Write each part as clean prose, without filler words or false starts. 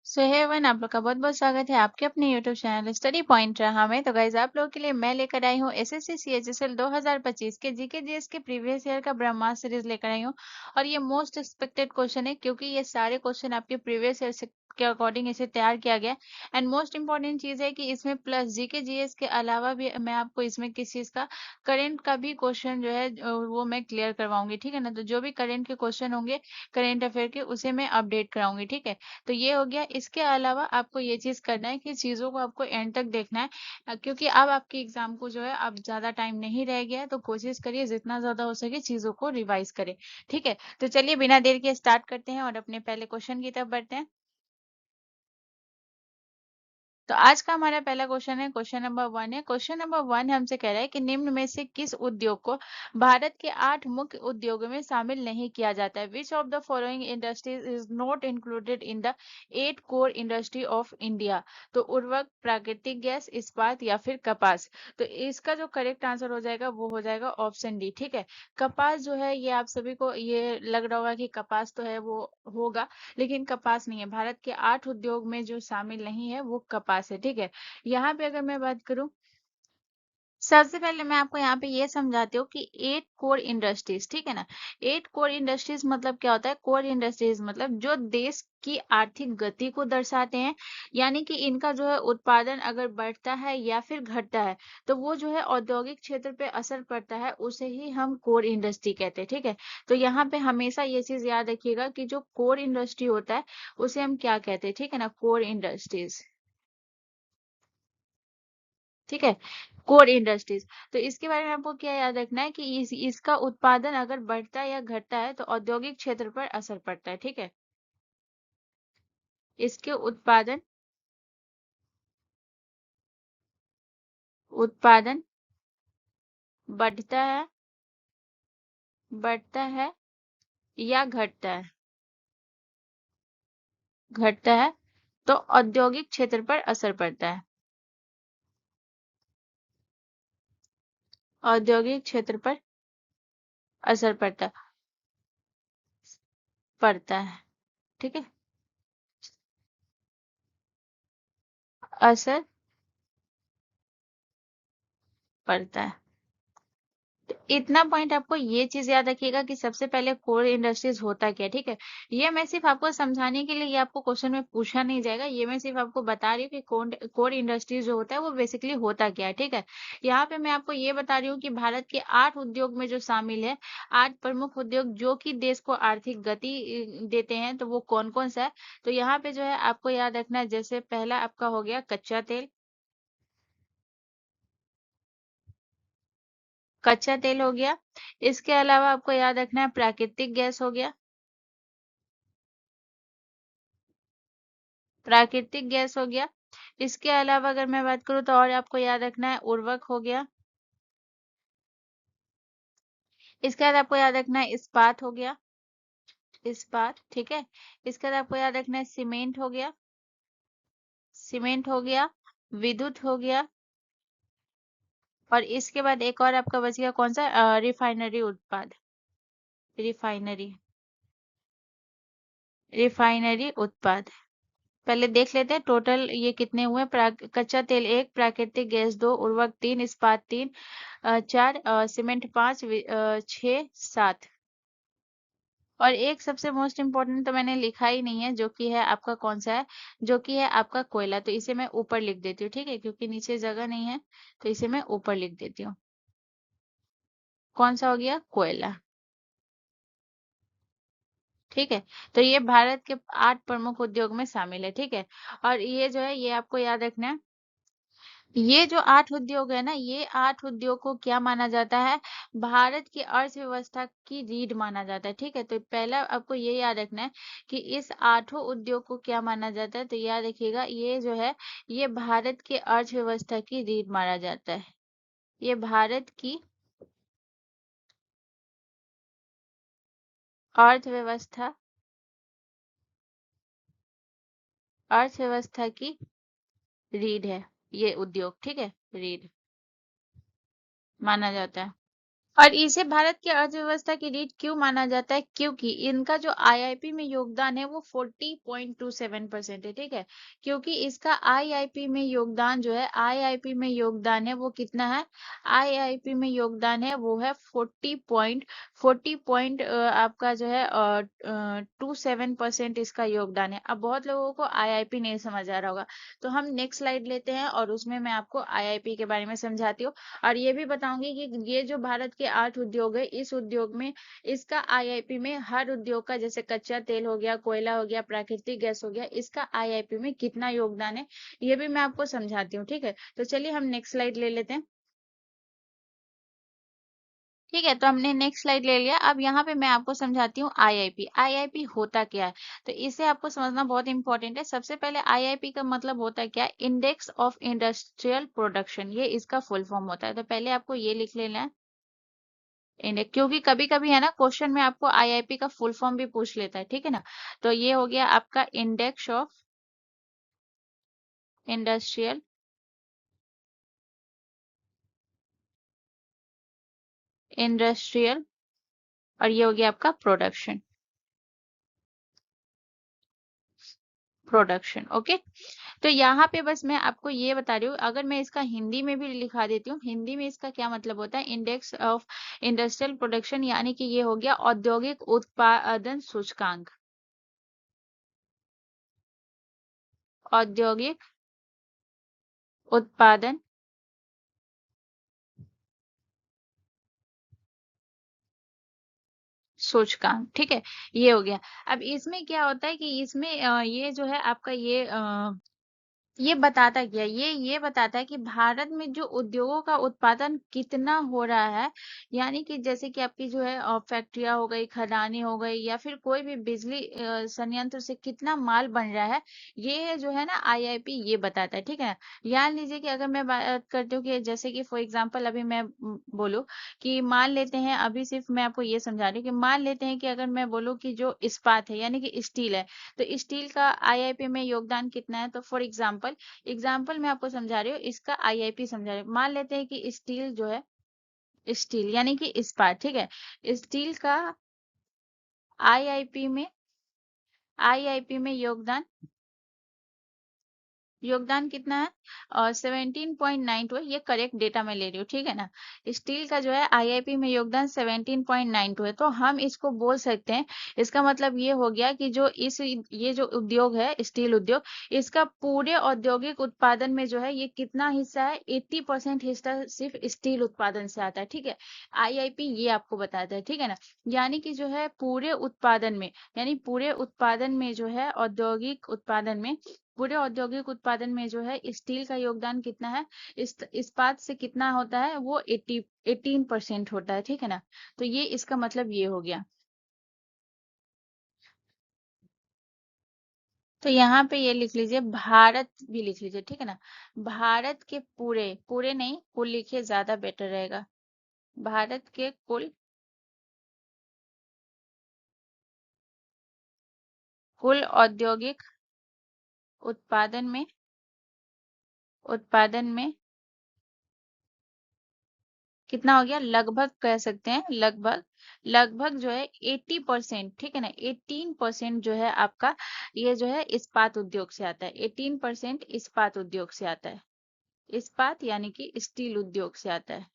सो हे one आप लोग का बहुत बहुत स्वागत है आपके अपने यूट्यूब चैनल स्टडी पॉइंट रहा में। तो गाइज आप लोगों के लिए मैं लेकर आई हूँ एसएससी सीएचएसएल 2025 के जीके जीएस के प्रीवियस ईयर का ब्रह्मास्त्र सीरीज लेकर आई हूँ। और ये मोस्ट एक्सपेक्टेड क्वेश्चन है क्योंकि ये सारे क्वेश्चन आपके प्रीवियस ईयर से के अकॉर्डिंग इसे तैयार किया गया। एंड मोस्ट इंपॉर्टेंट चीज है कि इसमें प्लस जीके जीएस के अलावा भी मैं आपको इसमें किस चीज का करंट का भी क्वेश्चन जो है वो मैं क्लियर करवाऊंगी। ठीक है ना, तो जो भी करंट के क्वेश्चन होंगे करंट अफेयर के उसे मैं अपडेट कराऊंगी। ठीक है, तो ये हो गया। इसके अलावा आपको ये चीज करना है कि चीजों को आपको एंड तक देखना है क्योंकि अब आपके एग्जाम को जो है अब ज्यादा टाइम नहीं रह गया है, तो कोशिश करिए जितना ज्यादा हो सके चीजों को रिवाइज करें। ठीक है, तो चलिए बिना देर के स्टार्ट करते हैं और अपने पहले क्वेश्चन की तरफ बढ़ते हैं। तो आज का हमारा पहला क्वेश्चन है, क्वेश्चन नंबर 1 है। क्वेश्चन नंबर 1 हमसे कह रहा है कि निम्न में से किस उद्योग को भारत के 8 मुख्य उद्योगों में शामिल नहीं किया जाता है। Which of the following industries is not included in the 8 core industry of India. तो उर्वरक, प्राकृतिक गैस, इस्पात या फिर कपास। तो इसका जो करेक्ट आंसर हो जाएगा वो हो जाएगा ऑप्शन डी। ठीक है, कपास जो है ये आप सभी को ये लग रहा होगा कि कपास तो है वो होगा, लेकिन कपास नहीं है। भारत के 8 उद्योग में जो शामिल नहीं है वो कपास है। ठीक है, यहाँ पे अगर मैं बात करूं, सबसे पहले मैं आपको यहाँ पे ये समझाती हूँ कि 8 कोर इंडस्ट्रीज, ठीक है ना। 8 कोर इंडस्ट्रीज मतलब क्या होता है? कोर इंडस्ट्रीज मतलब जो देश की आर्थिक गति को दर्शाते हैं, यानी कि इनका जो है उत्पादन अगर बढ़ता है या फिर घटता है तो वो जो है औद्योगिक क्षेत्र पे असर पड़ता है, उसे ही हम कोर इंडस्ट्री कहते हैं। ठीक है, तो यहाँ पे हमेशा ये चीज याद रखिएगा कि जो कोर इंडस्ट्री होता है उसे हम क्या कहते हैं। ठीक है ना, कोर इंडस्ट्रीज। ठीक है, कोर इंडस्ट्रीज। तो इसके बारे में आपको क्या याद रखना है कि इसका उत्पादन अगर बढ़ता है या घटता है तो औद्योगिक क्षेत्र पर असर पड़ता है। ठीक है, इसके उत्पादन बढ़ता है या घटता है तो औद्योगिक क्षेत्र पर असर पड़ता है। औद्योगिक क्षेत्र पर असर पड़ता है। ठीक है, असर पड़ता है। इतना पॉइंट आपको ये चीज याद रखिएगा कि सबसे पहले कोर इंडस्ट्रीज होता क्या है। ठीक है, ये मैं सिर्फ आपको समझाने के लिए, ये आपको क्वेश्चन में पूछा नहीं जाएगा, ये मैं सिर्फ आपको बता रही हूँ कि कोर इंडस्ट्रीज जो होता है वो बेसिकली होता क्या है। ठीक है, यहाँ पे मैं आपको ये बता रही हूँ कि भारत के 8 उद्योग में जो शामिल है, 8 प्रमुख उद्योग जो कि देश को आर्थिक गति देते हैं, तो वो कौन कौन सा है। तो यहाँ पे जो है आपको याद रखना है, जैसे पहला आपका हो गया कच्चा तेल। कच्चा तेल हो गया। इसके अलावा आपको याद रखना है प्राकृतिक गैस हो गया। प्राकृतिक गैस हो गया। इसके अलावा अगर मैं बात करूं तो और आपको याद रखना है उर्वरक हो गया। इसके बाद आपको याद रखना है इस्पात हो गया। इस्पात, ठीक है। इसके बाद आपको याद रखना है सीमेंट हो गया। सीमेंट हो गया। विद्युत हो गया। और इसके बाद एक और आपका बच गया कौन सा? रिफाइनरी उत्पाद। रिफाइनरी। रिफाइनरी उत्पाद। पहले देख लेते हैं टोटल ये कितने हुए। कच्चा तेल 1, प्राकृतिक गैस 2, उर्वरक 3, इस्पात 3, 4, सीमेंट 5, 6, 7। और एक सबसे मोस्ट इम्पोर्टेंट तो मैंने लिखा ही नहीं है, जो कि है आपका कौन सा है? जो कि है आपका कोयला। तो इसे मैं ऊपर लिख देती हूँ। ठीक है, क्योंकि नीचे जगह नहीं है, तो इसे मैं ऊपर लिख देती हूँ। कौन सा हो गया? कोयला। ठीक है, तो ये भारत के 8 प्रमुख उद्योग में शामिल है। ठीक है, और ये जो है ये आपको याद रखना है। ये जो 8 उद्योग है ना, ये 8 उद्योग को क्या माना जाता है? भारत की अर्थव्यवस्था की रीढ़ माना जाता है। ठीक है, तो पहला आपको ये याद रखना है कि इस 8 उद्योग को क्या माना जाता है। तो याद रखिएगा ये जो है ये भारत के अर्थव्यवस्था की रीढ़ माना जाता है। ये भारत की अर्थव्यवस्था अर्थव्यवस्था की रीढ़ है ये उद्योग। ठीक है, रीढ़ माना जाता है। और इसे भारत की अर्थव्यवस्था की रीढ़ क्यों माना जाता है? क्योंकि इनका जो आईआईपी में योगदान है वो 40.27% है, ठीक है। क्योंकि इसका आईआईपी में योगदान जो है, आईआईपी में योगदान है वो कितना है? आईआईपी में योगदान है वो है 40 पॉइंट आपका जो है 27% इसका योगदान है। अब बहुत लोगों को आईआईपी नहीं समझ आ रहा होगा, तो हम नेक्स्ट स्लाइड लेते हैं और उसमें मैं आपको आईआईपी के बारे में समझाती हूँ। और ये भी बताऊंगी कि ये जो भारत के 8 उद्योग है, इस उद्योग में इसका आईआईपी में हर उद्योग का, जैसे कच्चा तेल हो गया, कोयला हो गया, प्राकृतिक गैस हो गया, इसका आईआईपी में कितना योगदान है, ये भी मैं आपको समझाती हूँ, ठीक है। तो चलिए हम नेक्स्ट स्लाइड ले लेते हैं। ठीक है, तो हमने नेक्स्ट स्लाइड ले लिया। अब यहाँ पे मैं आपको समझाती हूँ आईआईपी। आईआईपी होता क्या है? तो इसे आपको समझना बहुत इंपॉर्टेंट है। सबसे पहले आईआईपी का मतलब होता है क्या? इंडेक्स ऑफ इंडस्ट्रियल प्रोडक्शन, ये इसका फुल फॉर्म होता है। तो पहले आपको ये लिख लेना है, इंडेक्स, क्योंकि कभी कभी है ना क्वेश्चन में आपको आईआईपी का फुल फॉर्म भी पूछ लेता है, ठीक है ना। तो ये हो गया आपका इंडेक्स ऑफ इंडस्ट्रियल इंडस्ट्रियल और ये हो गया आपका प्रोडक्शन, प्रोडक्शन, ओके। तो यहाँ पे बस मैं आपको ये बता रही हूँ, अगर मैं इसका हिंदी में भी लिखा देती हूँ, हिंदी में इसका क्या मतलब होता है? इंडेक्स ऑफ इंडस्ट्रियल प्रोडक्शन, यानी कि ये हो गया औद्योगिक उत्पादन सूचकांक, औद्योगिक उत्पादन सूचकांक, ठीक है। ये हो गया। अब इसमें क्या होता है कि इसमें ये जो है आपका ये बताता क्या है? ये बताता है कि भारत में जो उद्योगों का उत्पादन कितना हो रहा है, यानी कि जैसे कि आपकी जो है फैक्ट्रियां हो गई, खदानें हो गई, या फिर कोई भी बिजली संयंत्र से कितना माल बन रहा है, ये जो है ना आईआईपी ये बताता है, ठीक है। याद लीजिए कि अगर मैं बात करती हूँ कि जैसे कि फॉर एग्जांपल अभी मैं बोलूँ कि मान लेते हैं, अभी सिर्फ मैं आपको ये समझा रही हूँ कि मान लेते हैं कि अगर मैं बोलूँ कि जो इस्पात है यानी कि स्टील है, तो स्टील का आईआईपी में योगदान कितना है? तो फॉर एग्जाम्पल मैं आपको समझा रही हूँ, इसका आईआईपी समझा रही हूँ। मान लेते हैं कि स्टील जो है, स्टील यानी कि इस्पात, ठीक है। स्टील का आईआईपी में आईआईपी में योगदान कितना है? 17.92 है, ये करेक्ट डेटा मैं ले रही हूँ, ठीक है ना। स्टील का जो है आईआईपी में योगदान 17.92 है, तो हम इसको बोल सकते हैं, इसका मतलब ये हो गया कि जो ये जो उद्योग है, स्टील उद्योग, इसका पूरे औद्योगिक उत्पादन में जो है ये कितना हिस्सा है? 80% हिस्सा सिर्फ स्टील उत्पादन से आता है, ठीक है। आईआईपी ये आपको बताता है, ठीक है ना। यानी कि जो है पूरे उत्पादन में, यानी पूरे उत्पादन में जो है औद्योगिक उत्पादन में, पूरे औद्योगिक उत्पादन में जो है स्टील का योगदान कितना है? इस्पात से कितना होता है? वो 18% होता है, ठीक है ना। तो ये इसका मतलब ये हो गया। तो यहाँ पे ये लिख लीजिए, भारत भी लिख लीजिए, ठीक है ना। भारत के पूरे, पूरे नहीं कुल लिखिए, ज्यादा बेटर रहेगा। भारत के कुल औद्योगिक उत्पादन में, उत्पादन में कितना हो गया? लगभग कह सकते हैं, लगभग, लगभग जो है 80%, ठीक है ना। 18% जो है आपका ये जो है इस्पात उद्योग से आता है, 18% इस्पात उद्योग से आता है। इस्पात यानी कि स्टील उद्योग से आता है,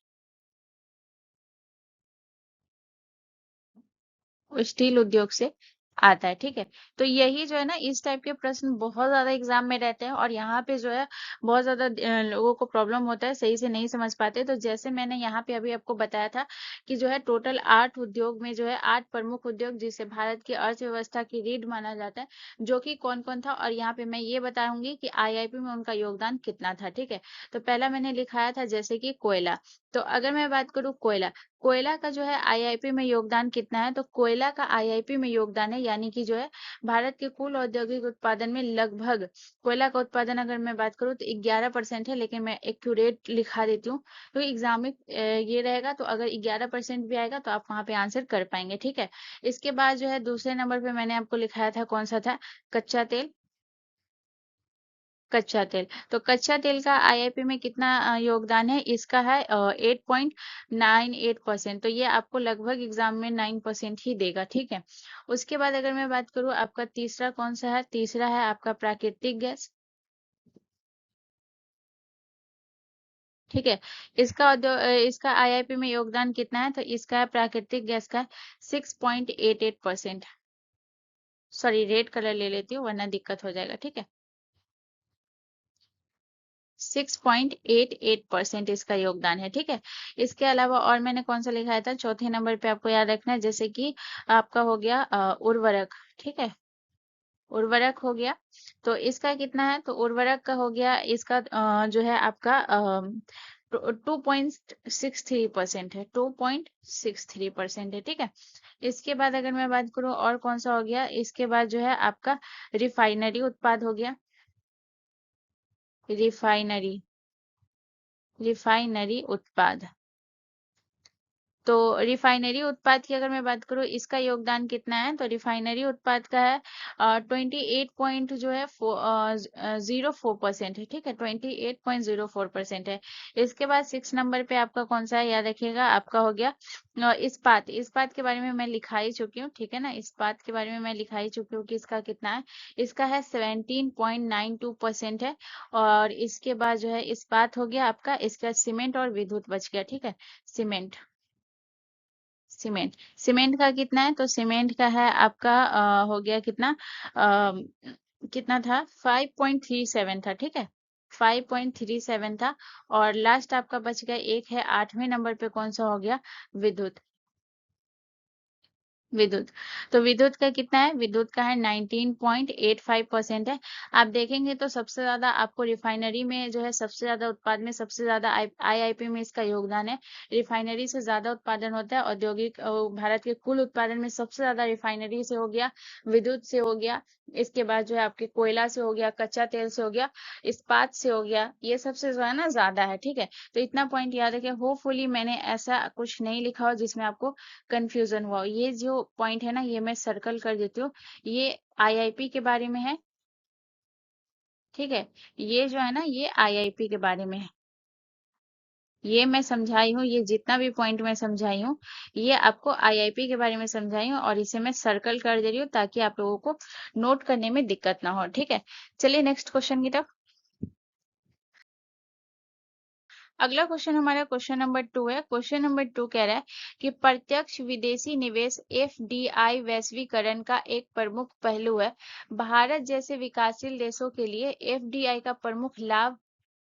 स्टील उद्योग से आता है, ठीक है। तो यही जो है ना, इस टाइप के प्रश्न बहुत ज्यादा एग्जाम में रहते हैं, और यहाँ पे जो है बहुत ज्यादा लोगों को प्रॉब्लम होता है, सही से नहीं समझ पाते। तो जैसे मैंने यहाँ पे अभी आपको बताया था कि जो है टोटल 8 उद्योग में जो है 8 प्रमुख उद्योग जिसे भारत की अर्थव्यवस्था की रीढ़ माना जाता है, जो कि कौन कौन था, और यहाँ पे मैं ये बताऊंगी कि आईआईपी में उनका योगदान कितना था, ठीक है। तो पहला मैंने लिखाया था जैसे कि कोयला। तो अगर मैं बात करूँ कोयला, कोयला का जो है आईआईपी में योगदान कितना है? तो कोयला का आईआईपी में योगदान है, यानी कि जो है भारत के कुल औद्योगिक उत्पादन में लगभग, कोयला का उत्पादन अगर मैं बात करूँ तो 11% है, लेकिन मैं एक्यूरेट लिखा देती हूँ तो एग्जाम में ये रहेगा। तो अगर 11% भी आएगा तो आप वहां पे आंसर कर पाएंगे, ठीक है। इसके बाद जो है दूसरे नंबर पे मैंने आपको लिखाया था, कौन सा था? कच्चा तेल। कच्चा तेल। तो कच्चा तेल का आईआईपी में कितना योगदान है? इसका है 8.98%। तो ये आपको लगभग एग्जाम में 9% ही देगा, ठीक है। उसके बाद अगर मैं बात करूँ, आपका तीसरा कौन सा है? तीसरा है आपका प्राकृतिक गैस, ठीक है। इसका आईआईपी में योगदान कितना है? तो इसका है प्राकृतिक गैस का 6.88%। सॉरी, रेड कलर ले लेती हूँ वरना दिक्कत हो जाएगा, ठीक है। 6.88% इसका योगदान है, ठीक है। इसके अलावा और मैंने कौन सा लिखा था? चौथे नंबर पे आपको याद रखना है, जैसे कि आपका हो गया उर्वरक, ठीक है। उर्वरक हो गया। तो इसका कितना है? तो उर्वरक का हो गया, इसका जो है आपका 2.63% है, 2.63% है, ठीक है। इसके बाद अगर मैं बात करूं और कौन सा हो गया, इसके बाद जो है आपका रिफाइनरी उत्पाद हो गया। रिफाइनरी, रिफाइनरी उत्पाद। तो रिफाइनरी उत्पाद की अगर मैं बात करूँ, इसका योगदान कितना है? तो रिफाइनरी उत्पाद का है 28 पॉइंट जो है 04% है, ठीक है। 28.04% है। इसके बाद 6 नंबर पे आपका कौन सा है? याद रखिएगा, आपका हो गया इस्पात। इस्पात के बारे में मैं लिखा ही चुकी हूँ, ठीक है ना। इस्पात के बारे में मैं लिखा ही चुकी हूँ कि इसका कितना है। इसका है 17.92% है। और इसके बाद जो है इस्पात हो गया आपका। इसका सीमेंट और विद्युत बच गया, ठीक है। सीमेंट, सीमेंट, सीमेंट का कितना है? तो सीमेंट का है आपका हो गया कितना? कितना था? 5.37 था, ठीक है। 5.37 था। और लास्ट आपका बच गया एक है 8वें नंबर पे, कौन सा हो गया? विद्युत, विद्युत। तो विद्युत का कितना है? विद्युत का है 19.85% है। आप देखेंगे तो सबसे ज्यादा आपको रिफाइनरी में जो है, सबसे ज्यादा उत्पाद में सबसे ज्यादा आईआईपी में इसका योगदान है। रिफाइनरी से ज्यादा उत्पादन होता है। औद्योगिक भारत के कुल उत्पादन में सबसे ज्यादा रिफाइनरी से हो गया, विद्युत से हो गया। इसके बाद जो है आपके कोयला से हो गया, कच्चा तेल से हो गया, इस्पात से हो गया। ये सबसे जो है ना ज्यादा है, ठीक है। तो इतना पॉइंट याद रखें। होपफुली मैंने ऐसा कुछ नहीं लिखा हो जिसमें आपको कंफ्यूजन हुआ हो। ये जो पॉइंट है ना, ये मैं सर्कल कर देती हूँ। ये आईआईपी के बारे में है, ठीक है। ये जो है ना, ये आईआईपी के बारे में है। ये मैं समझाई हूँ, ये जितना भी पॉइंट मैं समझाई हूँ, ये आपको आईआईपी के बारे में समझाई हूँ, और इसे मैं सर्कल कर दे रही हूँ ताकि आप लोगों को नोट करने में दिक्कत ना हो, ठीक है। चलिए नेक्स्ट क्वेश्चन की तरफ। अगला क्वेश्चन हमारा क्वेश्चन नंबर 2 है। क्वेश्चन नंबर 2 कह रहा है कि प्रत्यक्ष विदेशी निवेश एफडीआई वैश्वीकरण का एक प्रमुख पहलू है। भारत जैसे विकासशील देशों के लिए एफडीआई का प्रमुख लाभ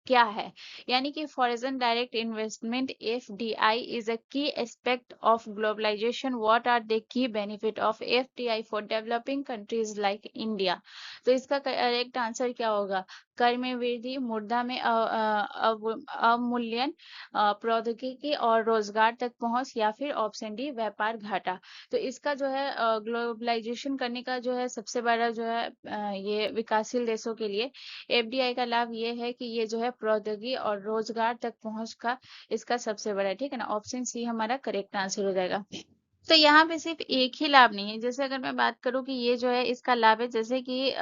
क्या है? यानी कि foreign direct investment FDI is a key aspect of globalisation. What are the key benefit of FDI for developing countries like India? तो इसका करेक्ट आंसर क्या होगा? कर में वृद्धि, मुद्रा में अवमूल्यन, प्रौद्योगिकी और रोजगार तक पहुंच, या फिर ऑप्शन डी व्यापार घाटा। तो इसका जो है ग्लोबलाइजेशन करने का जो है सबसे बड़ा जो है ये विकासशील देशों के लिए एफडीआई का लाभ ये है कि ये जो है प्रौद्योगिकी और रोजगार तक पहुंच का इसका सबसे बड़ा है, ठीक है ना। ऑप्शन सी हमारा करेक्ट आंसर हो जाएगा। तो यहाँ पे सिर्फ एक ही लाभ नहीं है। जैसे अगर मैं बात करूँ कि ये जो है इसका लाभ है, जैसे कि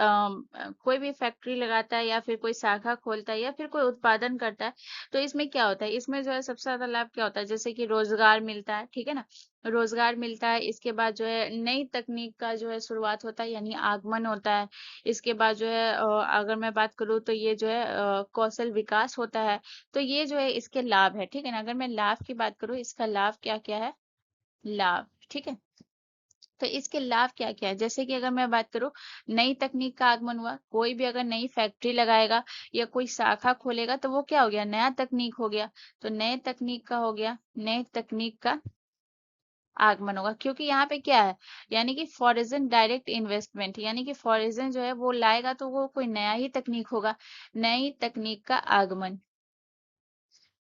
कोई भी फैक्ट्री लगाता है या फिर कोई शाखा खोलता है या फिर कोई उत्पादन करता है, तो इसमें क्या होता है? इसमें जो है सबसे ज्यादा लाभ क्या होता है? जैसे कि रोजगार मिलता है, ठीक है ना। रोजगार मिलता है। इसके बाद जो है नई तकनीक का जो है शुरुआत होता है, यानी आगमन होता है। इसके बाद जो है अगर मैं बात करूँ तो ये जो है कौशल विकास होता है। तो ये जो है इसके लाभ है, ठीक है ना। अगर मैं लाभ की बात करूँ, इसका लाभ क्या क्या है? लाभ, ठीक है। तो इसके लाभ क्या क्या है? जैसे कि अगर मैं बात करूं, नई तकनीक का आगमन हुआ। कोई भी अगर नई फैक्ट्री लगाएगा या कोई शाखा खोलेगा, तो वो क्या हो गया? नया तकनीक हो गया। तो नए तकनीक का हो गया, नए तकनीक का आगमन होगा। क्योंकि यहाँ पे क्या है? यानी कि फॉरेन डायरेक्ट इन्वेस्टमेंट, यानी कि फॉरेन जो है वो लाएगा तो वो कोई नया ही तकनीक होगा। नई तकनीक का आगमन।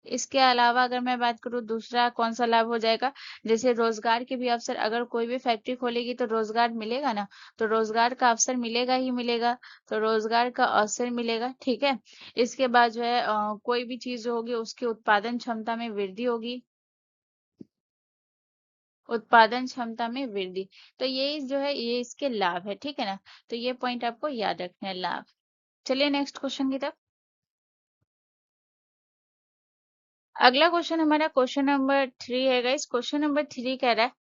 इसके अलावा अगर मैं बात करूँ, दूसरा कौन सा लाभ हो जाएगा? जैसे रोजगार के भी अवसर। अगर कोई भी फैक्ट्री खोलेगी तो रोजगार मिलेगा ना। तो रोजगार का अवसर मिलेगा ही मिलेगा। तो रोजगार का अवसर मिलेगा, ठीक है। इसके बाद जो है कोई भी चीज जो होगी उसकी उत्पादन क्षमता में वृद्धि होगी। उत्पादन क्षमता में वृद्धि। तो ये जो है ये इसके लाभ है, ठीक है ना। तो ये पॉइंट आपको याद रखना है, लाभ। चलिए नेक्स्ट क्वेश्चन की तरफ। अगला क्वेश्चन हमारा क्वेश्चन नंबर 3 है गाइस। क्वेश्चन नंबर 3 कह रहा है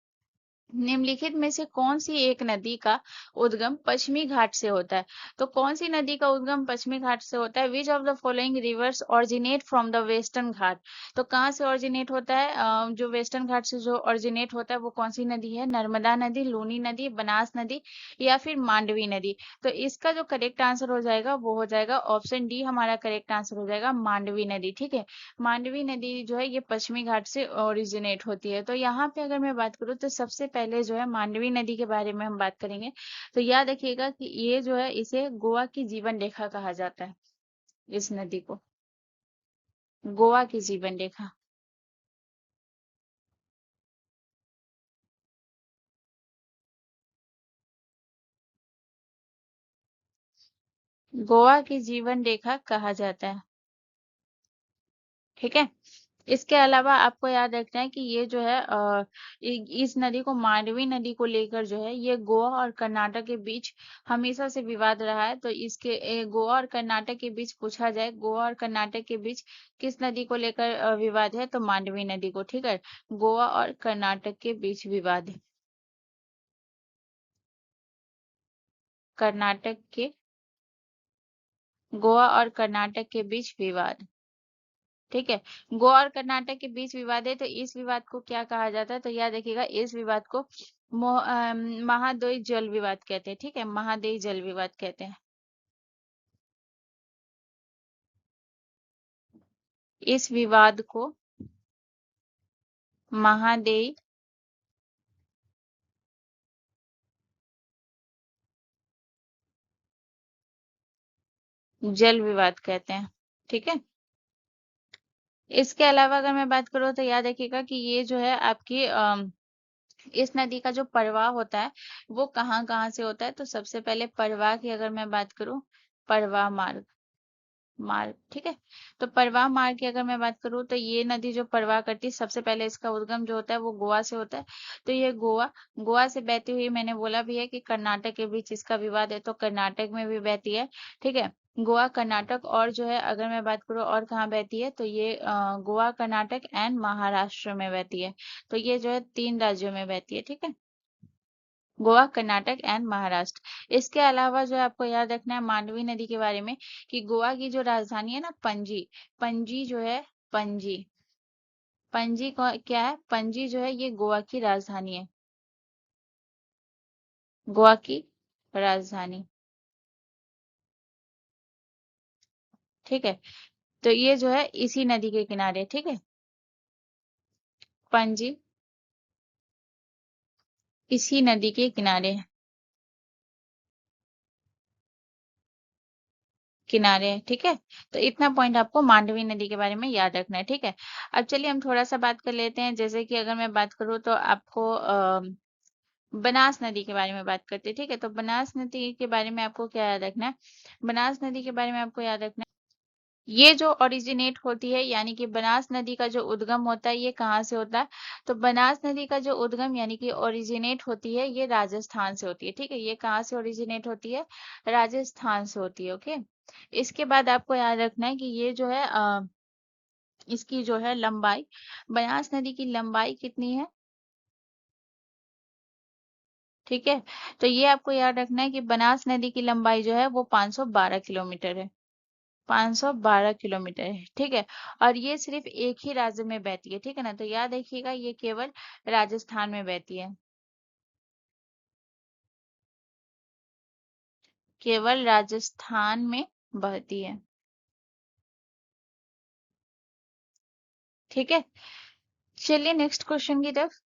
निम्नलिखित में से कौन सी एक नदी का उद्गम पश्चिमी घाट से होता है? तो कौन सी नदी का उद्गम पश्चिमी घाट से होता है? Which of the following rivers originate from the Western Ghat? तो कहाँ से ओरिजिनेट होता है? जो वेस्टर्न घाट से जो ओरिजिनेट होता है वो कौन सी नदी है? नर्मदा नदी, लूनी नदी, बनास नदी या फिर मांडवी नदी? तो इसका जो करेक्ट आंसर हो जाएगा वो हो जाएगा ऑप्शन डी, हमारा करेक्ट आंसर हो जाएगा मांडवी नदी। ठीक है, मांडवी नदी जो है ये पश्चिमी घाट से ओरिजिनेट होती है। तो यहाँ पे अगर मैं बात करूँ तो सबसे पहले जो है मांडवी नदी के बारे में हम बात करेंगे। तो याद रखिएगा कि ये जो है इसे गोवा की जीवन रेखा कहा जाता है। इस नदी को गोवा की जीवन रेखा, गोवा की जीवन रेखा कहा जाता है। ठीक है, इसके अलावा आपको याद रखना है कि ये जो है इस नदी को मांडवी नदी को लेकर जो है ये गोवा और कर्नाटक के बीच हमेशा से विवाद रहा है। तो इसके गोवा और कर्नाटक के बीच पूछा जाए, गोवा और कर्नाटक के बीच किस नदी को लेकर विवाद है? तो मांडवी नदी को। ठीक है, गोवा और कर्नाटक के बीच विवाद है। कर्नाटक के गोवा और कर्नाटक के बीच विवाद। ठीक है, गोवा और कर्नाटक के बीच विवाद है। तो इस विवाद को क्या कहा जाता है? तो याद रखिएगा इस विवाद को महाद्वयी जल विवाद कहते हैं। ठीक है, महाद्वयी जल विवाद कहते हैं। इस विवाद को महाद्वयी जल विवाद कहते हैं। ठीक है, इसके अलावा अगर मैं बात करूँ तो याद रखिएगा कि ये जो है आपकी इस नदी का जो प्रवाह होता है वो कहाँ कहाँ से होता है? तो सबसे पहले प्रवाह की अगर मैं बात करूँ, प्रवाह मार्ग, ठीक है। तो परवाह मार्ग की अगर मैं बात करूँ तो ये नदी जो परवाह करती है सबसे पहले इसका उद्गम जो होता है वो गोवा से होता है। तो ये गोवा गोवा से बहती हुई, मैंने बोला भी है कि कर्नाटक के बीच इसका विवाद है तो कर्नाटक में भी बहती है। ठीक है, गोवा कर्नाटक और जो है अगर मैं बात करूँ और कहाँ बहती है तो ये गोवा कर्नाटक एंड महाराष्ट्र में बहती है। तो ये जो है 3 राज्यों में बहती है। ठीक है, गोवा कर्नाटक एंड महाराष्ट्र। इसके अलावा जो है आपको याद रखना है मांडवी नदी के बारे में कि गोवा की जो राजधानी है ना पणजी, पणजी जो है, पणजी, पणजी को क्या है? पणजी जो है ये गोवा की राजधानी है। गोवा की राजधानी। ठीक है, तो ये जो है इसी नदी के किनारे। ठीक है, पणजी इसी नदी के किनारे है, किनारे है। ठीक है, तो इतना पॉइंट आपको मांडवी नदी के बारे में याद रखना है। ठीक है, अब चलिए हम थोड़ा सा बात कर लेते हैं। जैसे कि अगर मैं बात करूँ तो आपको बनास नदी के बारे में बात करते हैं। ठीक है, तो बनास नदी के बारे में आपको क्या याद रखना है? बनास नदी के बारे में आपको याद रखना है ये जो ओरिजिनेट होती है यानी कि बनास नदी का जो उद्गम होता है ये कहाँ से होता है? तो बनास नदी का जो उद्गम यानी कि ओरिजिनेट होती है ये राजस्थान से होती है। ठीक है, ये कहाँ से ओरिजिनेट होती है? राजस्थान से होती है। ओके, इसके बाद आपको याद रखना है कि ये जो है इसकी जो है लंबाई, बनास नदी की लंबाई कितनी है? ठीक है, तो ये आपको याद रखना है कि बनास नदी की लंबाई जो है वो 512 किलोमीटर है। 512 किलोमीटर है। ठीक है, और ये सिर्फ एक ही राज्य में बहती है। ठीक है ना, तो याद रखिएगा ये केवल राजस्थान में बहती है, केवल राजस्थान में बहती है। ठीक है, चलिए नेक्स्ट क्वेश्चन की तरफ।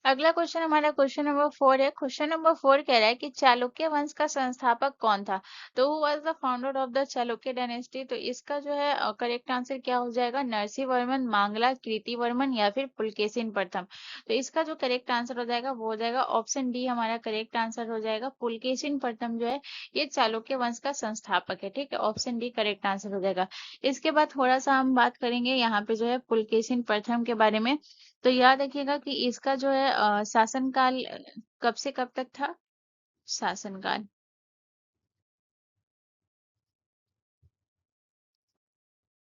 अगला क्वेश्चन हमारा क्वेश्चन नंबर 4 है। क्वेश्चन नंबर 4 कह रहा है कि चालुक्य वंश का संस्थापक कौन था? तो who was the founder of the Chalukya dynasty? तो इसका जो है करेक्ट आंसर क्या हो जाएगा? नरसिंह वर्मन, मांगला, कीर्ति वर्मन या फिर पुलकेशिन प्रथम? तो इसका जो करेक्ट आंसर हो जाएगा वो हो जाएगा ऑप्शन डी, हमारा करेक्ट आंसर हो जाएगा पुलकेशिन प्रथम जो है ये चालुक्य वंश का संस्थापक है। ठीक है, ऑप्शन डी करेक्ट आंसर हो जाएगा। इसके बाद थोड़ा सा हम बात करेंगे यहाँ पे जो है पुलकेशिन प्रथम के बारे में। तो याद रखिएगा कि इसका जो है शासनकाल कब से कब तक था? शासनकाल।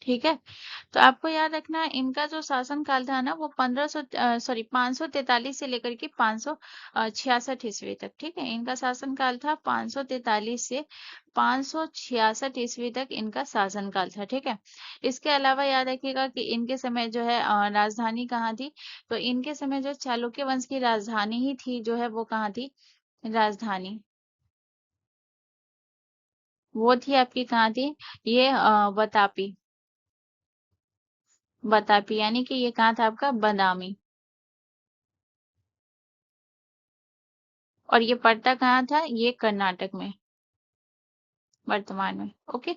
ठीक है। तो आपको याद रखना है, इनका जो शासन काल था ना वो 543 से लेकर के 566 ईस्वी तक। ठीक है, इनका शासन काल था 543 से 566 ईस्वी तक इनका शासन काल था। ठीक है। इसके अलावा याद रखिएगा कि इनके समय जो है राजधानी कहाँ थी, तो इनके समय जो चालुक्य वंश की राजधानी ही थी जो है वो कहाँ थी, राजधानी वो थी आपकी कहाँ थी, ये बतापी। बतापी यानी कि ये कहाँ था आपका, बदामी। और ये पड़ता कहाँ था, ये कर्नाटक में वर्तमान में। ओके।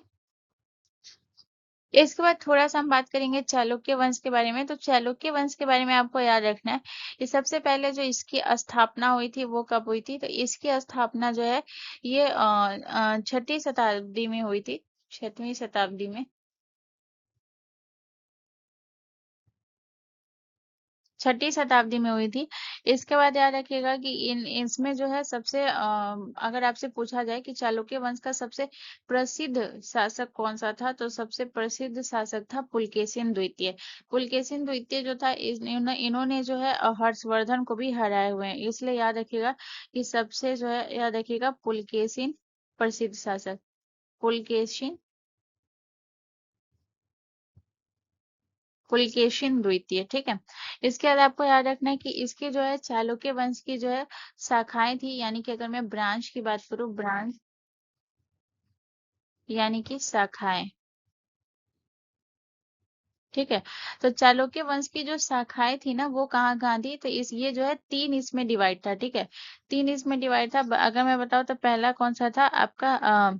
इसके बाद थोड़ा सा हम बात करेंगे चालुक्य वंश के बारे में। तो चालुक्य वंश के बारे में आपको याद रखना है कि सबसे पहले जो इसकी स्थापना हुई थी वो कब हुई थी, तो इसकी स्थापना जो है ये छठी शताब्दी में हुई थी, छठवीं शताब्दी में। छठी शताब्दी में हुई थी। इसके बाद याद रखिएगा कि इन इसमें जो है सबसे अगर आपसे पूछा जाए कि चालुक्य वंश का सबसे प्रसिद्ध शासक कौन सा था, तो सबसे प्रसिद्ध शासक था पुलकेशिन द्वितीय। पुलकेशिन द्वितीय जो था इन्होंने जो है हर्षवर्धन को भी हराए हुए हैं, इसलिए याद रखिएगा कि सबसे जो है याद रखिएगा पुलकेशिन प्रसिद्ध शासक, पुलकेशिन, पुलकेशिन द्वितीय। ठीक है। इसके बाद आपको याद रखना है कि इसकी जो है चालुक्य वंश की जो है शाखाएं थी, यानी कि अगर मैं ब्रांच की बात करूं, ब्रांच यानी कि शाखाएं। ठीक है। तो चालुक्य वंश की जो शाखाएं थी ना वो कहाँ कहाँ थी, तो इस ये जो है तीन इसमें डिवाइड था। ठीक है, तीन इसमें डिवाइड था। अगर मैं बताऊं तो पहला कौन सा था आपका,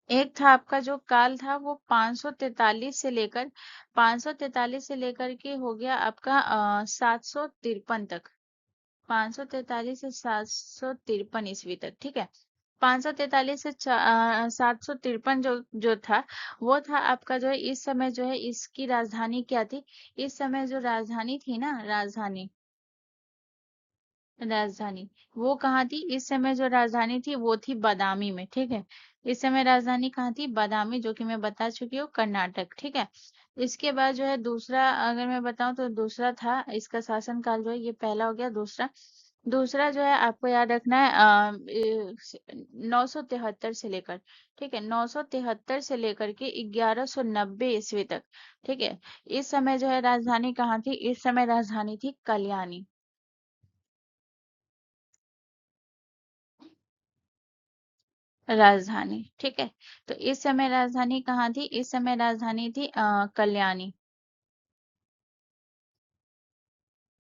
एक था आपका जो काल था वो 543 से लेकर 543 से लेकर के हो गया आपका 753 तक, 543 से 753 ईस्वी तक। ठीक है। 543 से 753 जो था वो था आपका जो है, इस समय जो है इसकी राजधानी क्या थी, इस समय जो राजधानी थी ना, राजधानी, राजधानी वो कहाँ थी, इस समय जो राजधानी थी वो थी बादामी में। ठीक है। इस समय राजधानी कहाँ थी, बादामी, जो कि मैं बता चुकी हूँ कर्नाटक। ठीक है। इसके बाद जो है दूसरा अगर मैं बताऊं तो दूसरा था इसका शासन काल जो है, ये पहला हो गया। दूसरा, दूसरा जो है आपको याद रखना है 973 से लेकर, ठीक है, 973 से लेकर के 1190 ईस्वी तक। ठीक है। इस समय जो है राजधानी कहाँ थी, इस समय राजधानी थी कल्याणी, राजधानी। ठीक है। तो इस समय राजधानी कहाँ थी, इस समय राजधानी थी कल्याणी,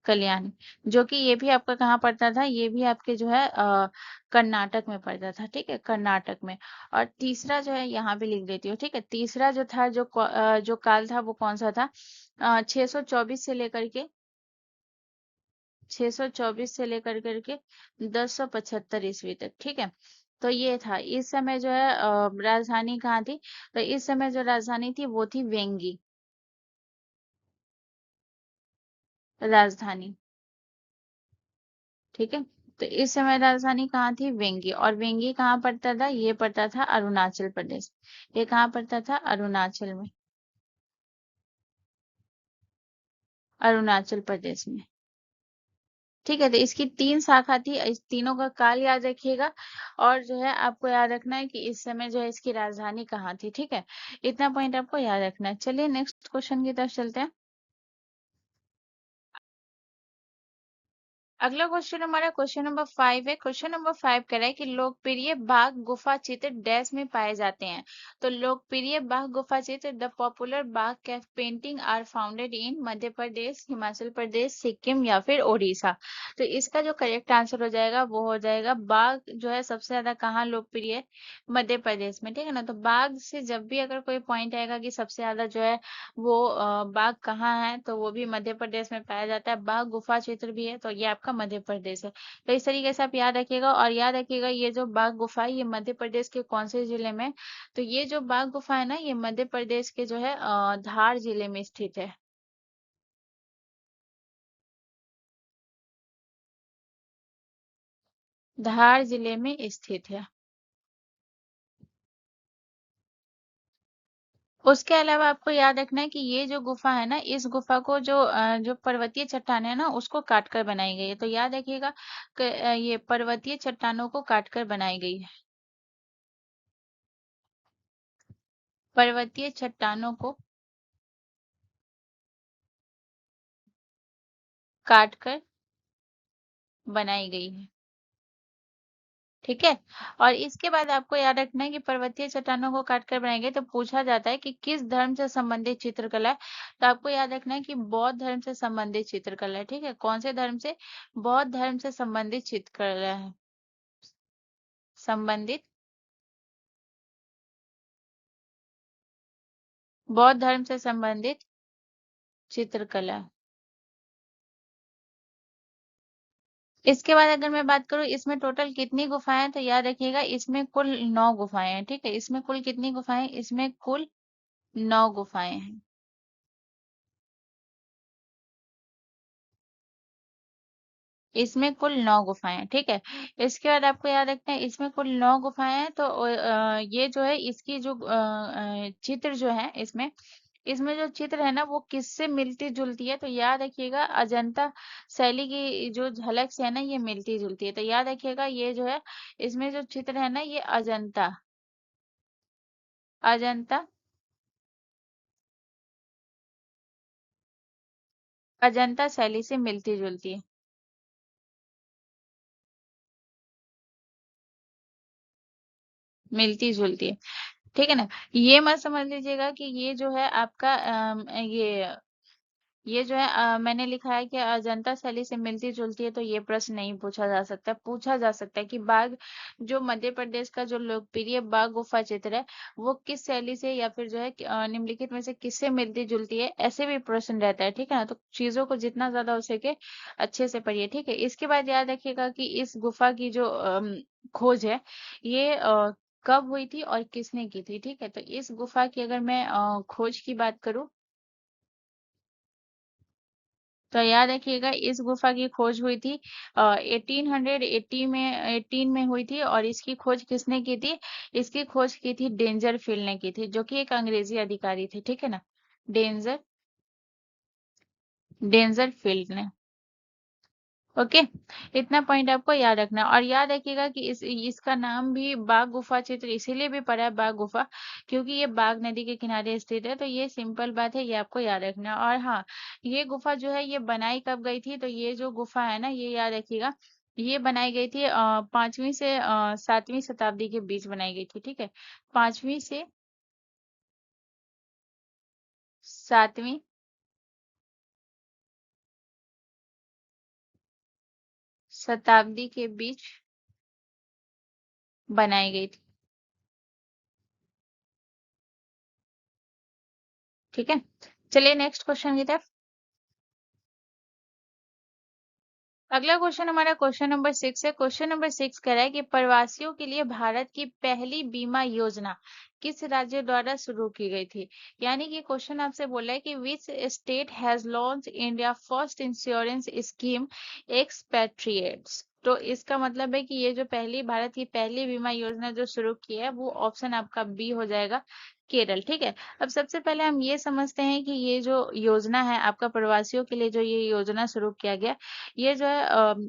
कल्याणी, जो कि ये भी आपका कहाँ पड़ता था, ये भी आपके जो है कर्नाटक में पड़ता था। ठीक है, कर्नाटक में। और तीसरा जो है यहाँ पे लिख देती हूँ। ठीक है, तीसरा जो था जो काल था वो कौन सा था, 624 से लेकर के 624 से लेकर करके 1075 ईस्वी तक। ठीक है। तो ये था, इस समय जो है राजधानी कहाँ थी, तो इस समय जो राजधानी थी वो थी वेंगी, राजधानी। ठीक है। तो इस समय राजधानी कहाँ थी, वेंगी। और वेंगी कहाँ पड़ता था, ये पड़ता था अरुणाचल प्रदेश, ये कहाँ पड़ता था, अरुणाचल में, अरुणाचल प्रदेश में। ठीक है। तो इसकी तीन शाखा थी, इस तीनों का काल याद रखिएगा। और जो है आपको याद रखना है कि इस समय जो है इसकी राजधानी कहाँ थी। ठीक है, इतना पॉइंट आपको याद रखना है। चलिए नेक्स्ट क्वेश्चन की तरफ चलते हैं। अगला क्वेश्चन हमारा क्वेश्चन नंबर 5 है। क्वेश्चन नंबर 5 कह रहा है कि लोकप्रिय बाघ गुफा चित्र डैश में पाए जाते हैं। तो लोकप्रिय बाघ गुफा चित्र, the popular Bagh cave painting are founded in Madhya Pradesh, Himachal Pradesh, Sikkim या फिर ओडिशा। तो इसका जो करेक्ट आंसर हो जाएगा वो हो जाएगा बाघ जो है सबसे ज्यादा कहाँ लोकप्रिय है, मध्य प्रदेश में। ठीक है ना। तो बाघ से जब भी अगर कोई पॉइंट आएगा कि सबसे ज्यादा जो है वो बाघ कहाँ है, तो वो भी मध्य प्रदेश में पाया जाता है। बाघ गुफा क्षेत्र भी है, तो ये आपका मध्य प्रदेश है। तो इस तरीके से आप याद रखिएगा। और याद रखिएगा ये जो बाघ गुफा है ये मध्य प्रदेश के कौन से जिले में है? तो ये जो बाघ गुफा है ना ये मध्य प्रदेश के जो है धार जिले में स्थित है। धार जिले में स्थित है। उसके अलावा आपको याद रखना है कि ये जो गुफा है ना, इस गुफा को जो पर्वतीय चट्टान है ना, उसको काट कर बनाई गई है। तो याद रखिएगा कि ये पर्वतीय चट्टानों को काट कर बनाई गई है। पर्वतीय चट्टानों को काट कर बनाई गई है। ठीक है। और इसके बाद आपको याद रखना है कि पर्वतीय चट्टानों को काट कर बनाई गई, तो पूछा जाता है कि किस धर्म से संबंधित चित्रकला है। तो आपको याद रखना है कि बौद्ध धर्म से संबंधित चित्रकला है। ठीक है, कौन से धर्म से? बौद्ध धर्म से संबंधित चित्रकला है। संबंधित बौद्ध धर्म से संबंधित चित्रकला। इसके बाद अगर मैं बात करूं इसमें टोटल कितनी गुफाएं हैं, तो याद रखिएगा इसमें कुल 9 गुफाएं हैं। ठीक है, इसमें कुल कितनी गुफाएं? इसमें कुल 9 गुफाएं हैं। इसमें कुल 9 गुफाएं हैं। ठीक है। इसके बाद आपको याद रखना है इसमें कुल 9 गुफाएं हैं। तो ये जो है इसकी जो चित्र जो है इसमें इसमें जो चित्र है ना वो किससे मिलती जुलती है? तो याद रखिएगा अजंता शैली की जो झलक से है ना ये मिलती जुलती है। तो याद रखिएगा ये जो है इसमें जो चित्र है ना ये अजंता अजंता अजंता शैली से मिलती जुलती है। मिलती जुलती है। ठीक है ना। ये मत समझ लीजिएगा कि ये जो है आपका ये जो है मैंने लिखा है कि अजंता शैली से मिलती जुलती है, तो ये प्रश्न नहीं पूछा जा सकता। पूछा जा सकता है कि बाघ जो मध्य प्रदेश का जो लोकप्रिय बाघ गुफा चित्र है वो किस शैली से या फिर जो है निम्नलिखित में से किससे मिलती जुलती है, ऐसे भी प्रश्न रहता है। ठीक है ना। तो चीजों को जितना ज्यादा हो सके अच्छे से पढ़िए। ठीक है। इसके बाद याद रखिएगा कि इस गुफा की जो खोज है ये कब हुई थी और किसने की थी? ठीक है। तो इस गुफा की अगर मैं खोज की बात करूं तो याद रखिएगा इस गुफा की खोज हुई थी 1880 में हुई थी। और इसकी खोज किसने की थी? इसकी खोज की थी डेंजर फील्ड ने की थी, जो कि एक अंग्रेजी अधिकारी थे। ठीक है ना। डेंजर डेंजर फील्ड ने। ओके। इतना पॉइंट आपको याद रखना है। और याद रखिएगा कि इसका नाम भी बाघ गुफा चित्र इसीलिए भी पड़ा है बाघ गुफा, क्योंकि ये बाघ नदी के किनारे स्थित है। तो ये सिंपल बात है, ये आपको याद रखना है। और हाँ, ये गुफा जो है ये बनाई कब गई थी? तो ये जो गुफा है ना ये याद रखिएगा ये बनाई गई थी 5वीं से 7वीं शताब्दी के बीच बनाई गई थी। ठीक है। 5वीं से 7वीं शताब्दी के बीच बनाई गई थी। ठीक है। चलिए नेक्स्ट क्वेश्चन की तरफ। अगला क्वेश्चन हमारा क्वेश्चन नंबर 6 है। क्वेश्चन नंबर 6 कह रहा है कि प्रवासियों के लिए भारत की पहली बीमा योजना किस राज्य द्वारा शुरू की गई थी? यानी कि क्वेश्चन आपसे बोला है कि which state has launch India first insurance scheme expatriates. तो इसका मतलब है कि ये जो पहली भारत की पहली बीमा योजना जो शुरू की है वो ऑप्शन आपका बी हो जाएगा, केरल। ठीक है। अब सबसे पहले हम ये समझते हैं कि ये जो योजना है आपका प्रवासियों के लिए जो ये योजना शुरू किया गया ये जो है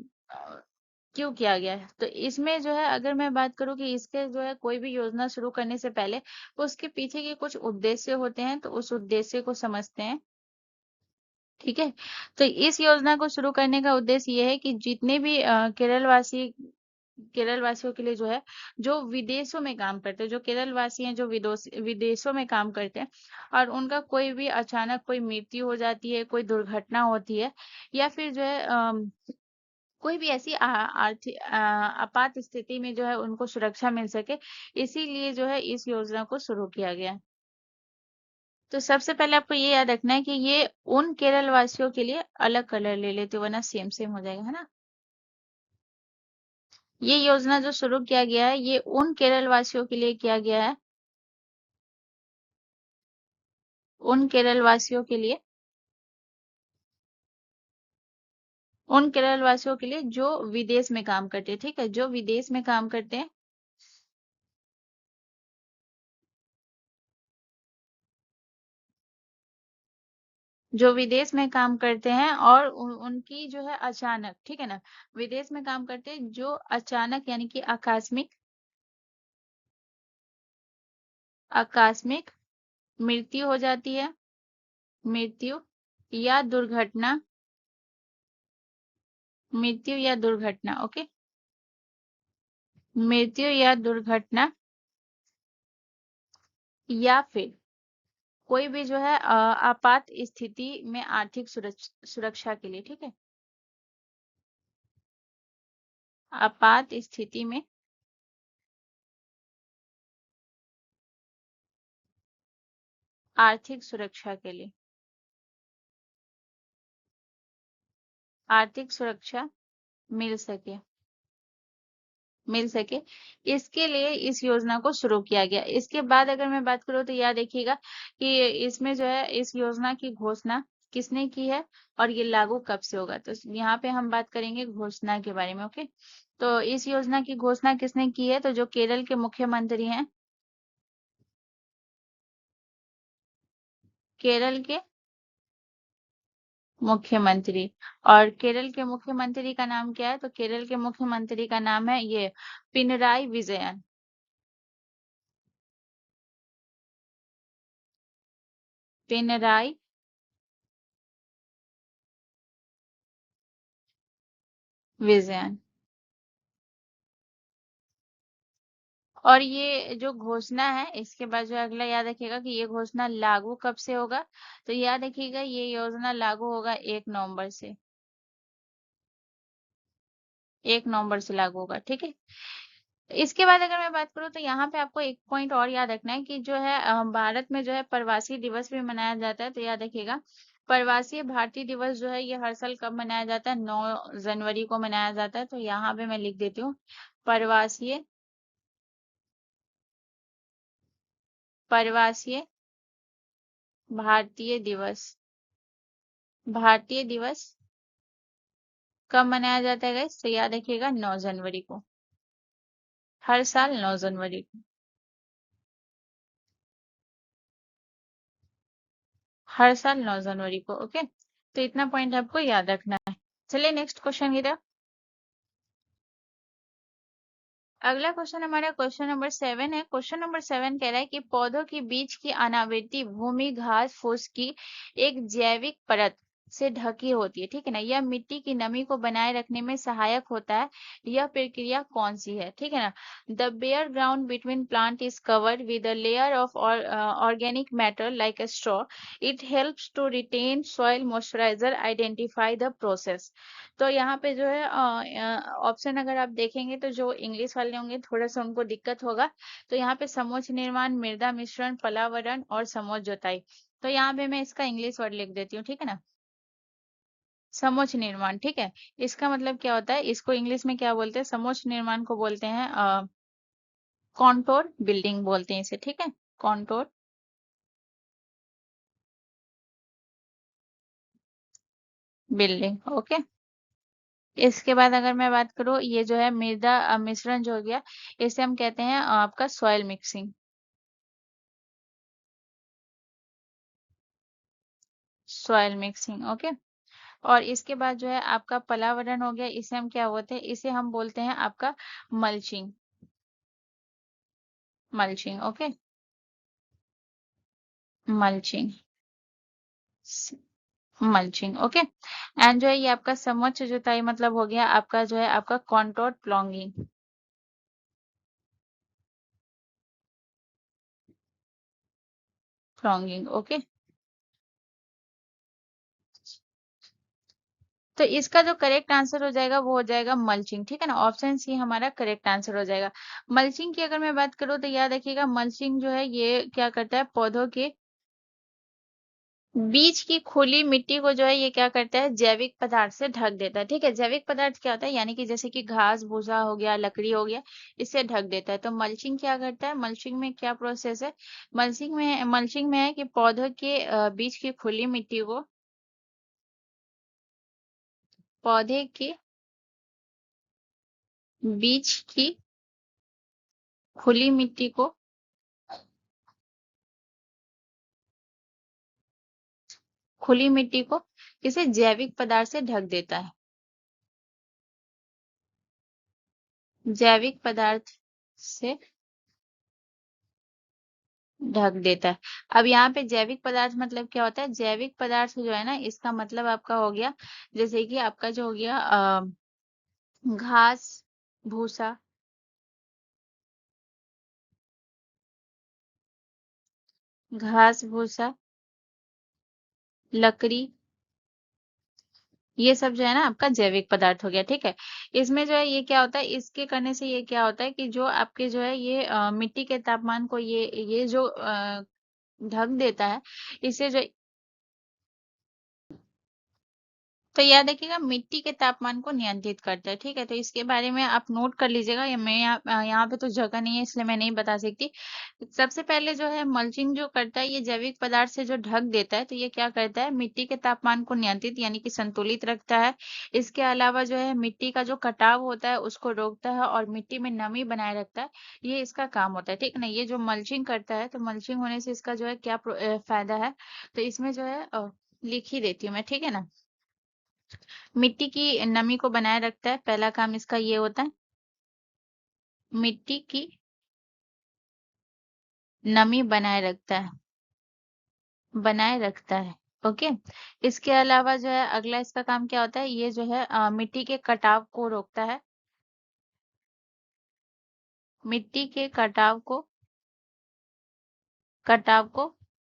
क्यों किया गया है? तो इसमें जो है अगर मैं बात करूं कि इसके जो है कोई भी योजना शुरू करने से पहले उसके पीछे के कुछ उद्देश्य होते हैं, तो उस उद्देश्य को समझते हैं। ठीक है। तो इस योजना को शुरू करने का उद्देश्य ये है कि जितने भी केरल वासियों के लिए जो है जो विदेशों में काम करते हैं, जो केरल वासी हैं जो विदेशों में काम करते हैं और उनका कोई भी अचानक कोई मृत्यु हो जाती है, कोई दुर्घटना होती है या फिर जो है कोई भी ऐसी आर्थिक आपात स्थिति में जो है उनको सुरक्षा मिल सके, इसीलिए जो है इस योजना को शुरू किया गया। तो सबसे पहले आपको ये याद रखना है कि ये उन केरल वासियों के लिए अलग कलर ले लेते हो वरना सेम सेम हो जाएगा, है ना। ये योजना जो शुरू किया गया है ये उन केरल वासियों के लिए किया गया है, उन केरल वासियों के लिए उन केरल वासियों के लिए जो विदेश में काम करते हैं, ठीक है, जो विदेश में काम करते हैं, जो विदेश में काम करते हैं और उनकी जो है अचानक, ठीक है ना, विदेश में काम करते हैं जो अचानक यानी कि आकस्मिक, आकस्मिक मृत्यु हो जाती है, मृत्यु या दुर्घटना, मृत्यु या दुर्घटना, ओके, मृत्यु या दुर्घटना, या फिर कोई भी जो है आपात स्थिति में आर्थिक सुरक्षा के लिए, ठीक है, आपात स्थिति में आर्थिक सुरक्षा के लिए, आर्थिक सुरक्षा मिल सके, मिल सके, इसके लिए इस योजना को शुरू किया गया। इसके बाद अगर मैं बात करूँ तो याद रखिएगा कि इसमें जो है इस योजना की घोषणा किसने की है और ये लागू कब से होगा। तो यहाँ पे हम बात करेंगे घोषणा के बारे में, ओके। तो इस योजना की घोषणा किसने की है, तो जो केरल के मुख्यमंत्री हैं, केरल के मुख्यमंत्री, और केरल के मुख्यमंत्री का नाम क्या है, तो केरल के मुख्यमंत्री का नाम है ये पिनराई विजयन, पिनराई विजयन। और ये जो घोषणा है इसके बाद जो अगला याद रखिएगा कि ये घोषणा लागू कब से होगा, तो याद रखिएगा ये योजना लागू होगा 1 नवंबर से, 1 नवंबर से लागू होगा, ठीक है। इसके बाद अगर मैं बात करूँ तो यहाँ पे आपको एक पॉइंट और याद रखना है कि जो है भारत में जो है प्रवासी दिवस भी मनाया जाता है, तो याद रखिएगा प्रवासी भारतीय दिवस जो है ये हर साल कब मनाया जाता है, 9 जनवरी को मनाया जाता है। तो यहाँ पे मैं लिख देती हूँ प्रवासी, प्रवासी भारतीय दिवस, भारतीय दिवस कब मनाया जाता है गाइस, तो याद रखिएगा 9 जनवरी को, हर साल 9 जनवरी को, हर साल 9 जनवरी को, ओके। तो इतना पॉइंट आपको याद रखना है। चलिए नेक्स्ट क्वेश्चन की तरफ। अगला क्वेश्चन हमारा क्वेश्चन नंबर 7 है। क्वेश्चन नंबर 7 कह रहा है कि पौधों के बीच की अनावृति भूमि घास फूस की एक जैविक परत से ढकी होती है, ठीक है ना, यह मिट्टी की नमी को बनाए रखने में सहायक होता है। यह प्रक्रिया कौन सी है, ठीक है ना। The bare ground between plant is covered with a layer of organic matter like a straw. It helps to retain soil moisturiser, identify the process. तो यहाँ पे जो है ऑप्शन अगर आप देखेंगे तो जो इंग्लिश वाले होंगे थोड़ा सा उनको दिक्कत होगा। तो यहाँ पे समोच्च निर्माण, मृदा मिश्रण, पलावरण और समोच्च जोताई। तो यहाँ पे मैं इसका इंग्लिश वर्ड लिख देती हूँ, ठीक है ना, समोच्च निर्माण, ठीक है। इसका मतलब क्या होता है, इसको इंग्लिश में क्या बोलते हैं, समोच्च निर्माण को बोलते हैं कॉन्टोर बिल्डिंग बोलते हैं इसे, ठीक है, कॉन्टोर बिल्डिंग, ओके। इसके बाद अगर मैं बात करूँ ये जो है मृदा मिश्रण जो हो गया, इसे हम कहते हैं आपका soil mixing, soil mixing, okay. और इसके बाद जो है आपका पर्यावरण हो गया, इसे हम क्या बोलते हैं, इसे हम बोलते हैं आपका mulching, mulching, okay, mulching, mulching, okay. And जो है ये आपका समोच्च जुताई मतलब हो गया आपका जो है आपका कॉन्टोर प्लॉन्गिंग, प्लॉन्गिंग, ओके। तो इसका जो करेक्ट आंसर हो जाएगा वो हो जाएगा मल्चिंग, ठीक है ना, ऑप्शन सी हमारा करेक्ट आंसर हो जाएगा। मल्चिंग की अगर मैं बात करूँ तो याद रखिएगा मल्चिंग जो है ये क्या करता है, पौधों के बीज की खुली मिट्टी को जो है ये क्या करता है, जैविक पदार्थ से ढक देता है, ठीक है। जैविक पदार्थ क्या होता है, यानी कि जैसे कि घास भूसा हो गया, लकड़ी हो गया, इससे ढक देता है। तो मल्चिंग क्या करता है, मल्चिंग में क्या प्रोसेस है, मल्चिंग में है कि पौधों के बीज की खुली मिट्टी को पौधे के बीच की खुली मिट्टी को किसी जैविक पदार्थ से ढक देता है। जैविक पदार्थ से ढक देता है। अब यहाँ पे जैविक पदार्थ मतलब क्या होता है? जैविक पदार्थ जो है ना, इसका मतलब आपका हो गया, जैसे कि आपका जो हो गया घास, भूसा, घास भूसा, लकड़ी, ये सब जो है ना आपका जैविक पदार्थ हो गया, ठीक है। इसमें जो है ये क्या होता है, इसके करने से ये क्या होता है कि जो आपके जो है ये मिट्टी के तापमान को ये जो ढक देता है, इससे जो, तो याद रखिएगा मिट्टी के तापमान को नियंत्रित करता है, ठीक है। तो इसके बारे में आप नोट कर लीजिएगा। ये मैं यहाँ पे तो जगह नहीं है इसलिए मैं नहीं बता सकती। सबसे पहले जो है मल्चिंग जो करता है, ये जैविक पदार्थ से जो ढक देता है, तो ये क्या करता है, मिट्टी के तापमान को नियंत्रित यानी कि संतुलित रखता है। इसके अलावा जो है मिट्टी का जो कटाव होता है उसको रोकता है और मिट्टी में नमी बनाए रखता है। ये इसका काम होता है, ठीक है ना। ये जो मल्चिंग करता है, तो मल्चिंग होने से इसका जो है क्या फायदा है, तो इसमें जो है लिख ही देती हूँ मैं, ठीक है ना। मिट्टी की नमी को बनाए रखता है, पहला काम इसका ये होता है। मिट्टी की नमी बनाए रखता है। ओके। इसके अलावा जो है अगला इसका काम क्या होता है, ये जो है मिट्टी के कटाव को रोकता है। मिट्टी के कटाव को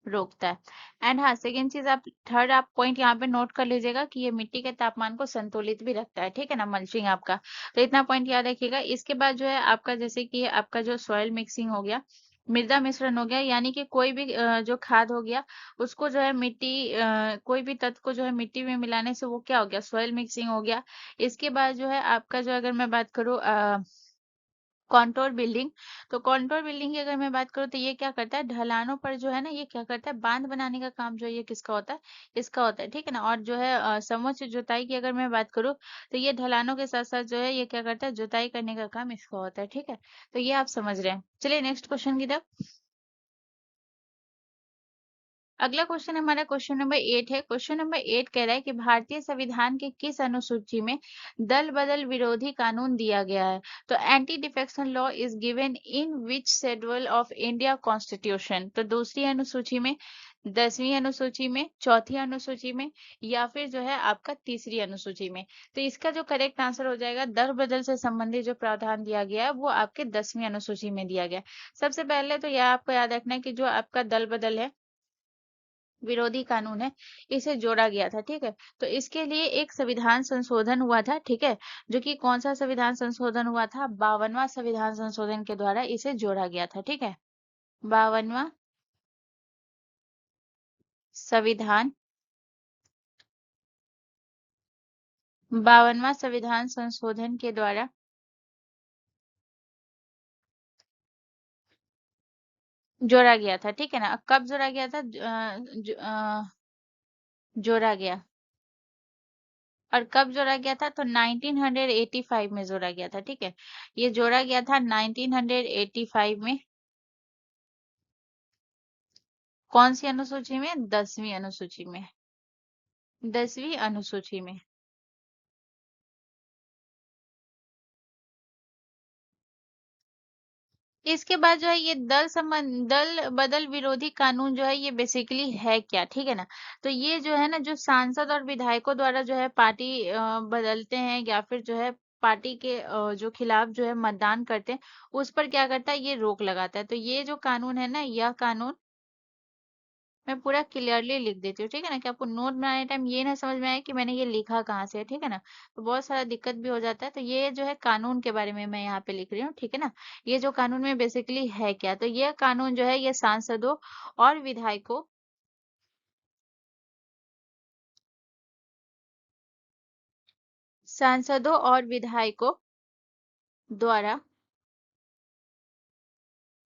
रोकता है। एंड हाँ, सेकेंड चीज, आप थर्ड आप पॉइंट यहाँ पे नोट कर लीजिएगा कि ये मिट्टी के तापमान को संतुलित भी रखता है, ठीक है ना, मल्चिंग आपका। तो इतना पॉइंट याद रखिएगा। इसके बाद जो है आपका, जैसे कि आपका जो सॉइल मिक्सिंग हो गया, मृदा मिश्रण हो गया, यानी कि कोई भी जो खाद हो गया, उसको जो है कोई भी तत्व को जो है मिट्टी में मिलाने से वो क्या हो गया, सॉइल मिक्सिंग हो गया। इसके बाद जो है आपका जो, अगर मैं बात करूँ कॉन्टोर बिल्डिंग, तो कॉन्टोर बिल्डिंग की अगर मैं बात करूँ तो ये क्या करता है, ढलानों पर जो है ना, ये क्या करता है, बांध बनाने का काम जो है ये किसका होता है, इसका होता है, ठीक है ना। और जो है समोच्च जुताई की अगर मैं बात करूँ, तो ये ढलानों के साथ साथ जो है ये क्या करता है, जुताई करने का काम इसका होता है, ठीक है। तो ये आप समझ रहे हैं। चलिए नेक्स्ट क्वेश्चन की तरफ। अगला क्वेश्चन हमारा क्वेश्चन नंबर 8 है। क्वेश्चन नंबर 8 कह रहा है कि भारतीय संविधान के किस अनुसूची में दल बदल विरोधी कानून दिया गया है? तो anti defection law is given in which schedule of India constitution? तो दूसरी अनुसूची में, 10वीं अनुसूची में, चौथी अनुसूची में, या फिर जो है आपका तीसरी अनुसूची में? तो इसका जो करेक्ट आंसर हो जाएगा, दल बदल से संबंधित जो प्रावधान दिया गया है वो आपके 10वीं अनुसूची में दिया गया है। सबसे पहले तो यह आपको याद रखना है कि जो आपका दल बदल है, विरोधी कानून है, इसे जोड़ा गया था, ठीक है। तो इसके लिए एक संविधान संशोधन हुआ था, ठीक है, जो कि कौन सा संविधान संशोधन हुआ था, 52वां संविधान संशोधन के द्वारा इसे जोड़ा गया था, ठीक है। 52वां संविधान 52वां संविधान संशोधन के द्वारा जोड़ा गया था, ठीक है ना। कब जोड़ा गया था, जोड़ा गया, और कब जोड़ा गया था, तो 1985 में जोड़ा गया था, ठीक है। ये जोड़ा गया था 1985 में। कौन सी अनुसूची में, 10वीं अनुसूची में, 10वीं अनुसूची में। इसके बाद जो है ये दल बदल विरोधी कानून जो है ये बेसिकली है क्या, ठीक है ना। तो ये जो है ना, जो सांसद और विधायकों द्वारा जो है पार्टी बदलते हैं, या फिर जो है पार्टी के जो खिलाफ जो है मतदान करते हैं, उस पर क्या करता है, ये रोक लगाता है। तो ये जो कानून है ना, यह कानून मैं पूरा क्लियरली लिख देती हूँ, ठीक है ना, कि आपको नोट बनाने टाइम ये ना समझ में आए कि मैंने ये लिखा कहाँ से है, ठीक है ना। तो बहुत सारा दिक्कत भी हो जाता है। तो ये जो है कानून के बारे में मैं यहाँ पे लिख रही हूँ, ठीक है ना। ये जो कानून में बेसिकली है क्या, तो ये कानून जो है ये और विधायकों सांसदों और विधायकों द्वारा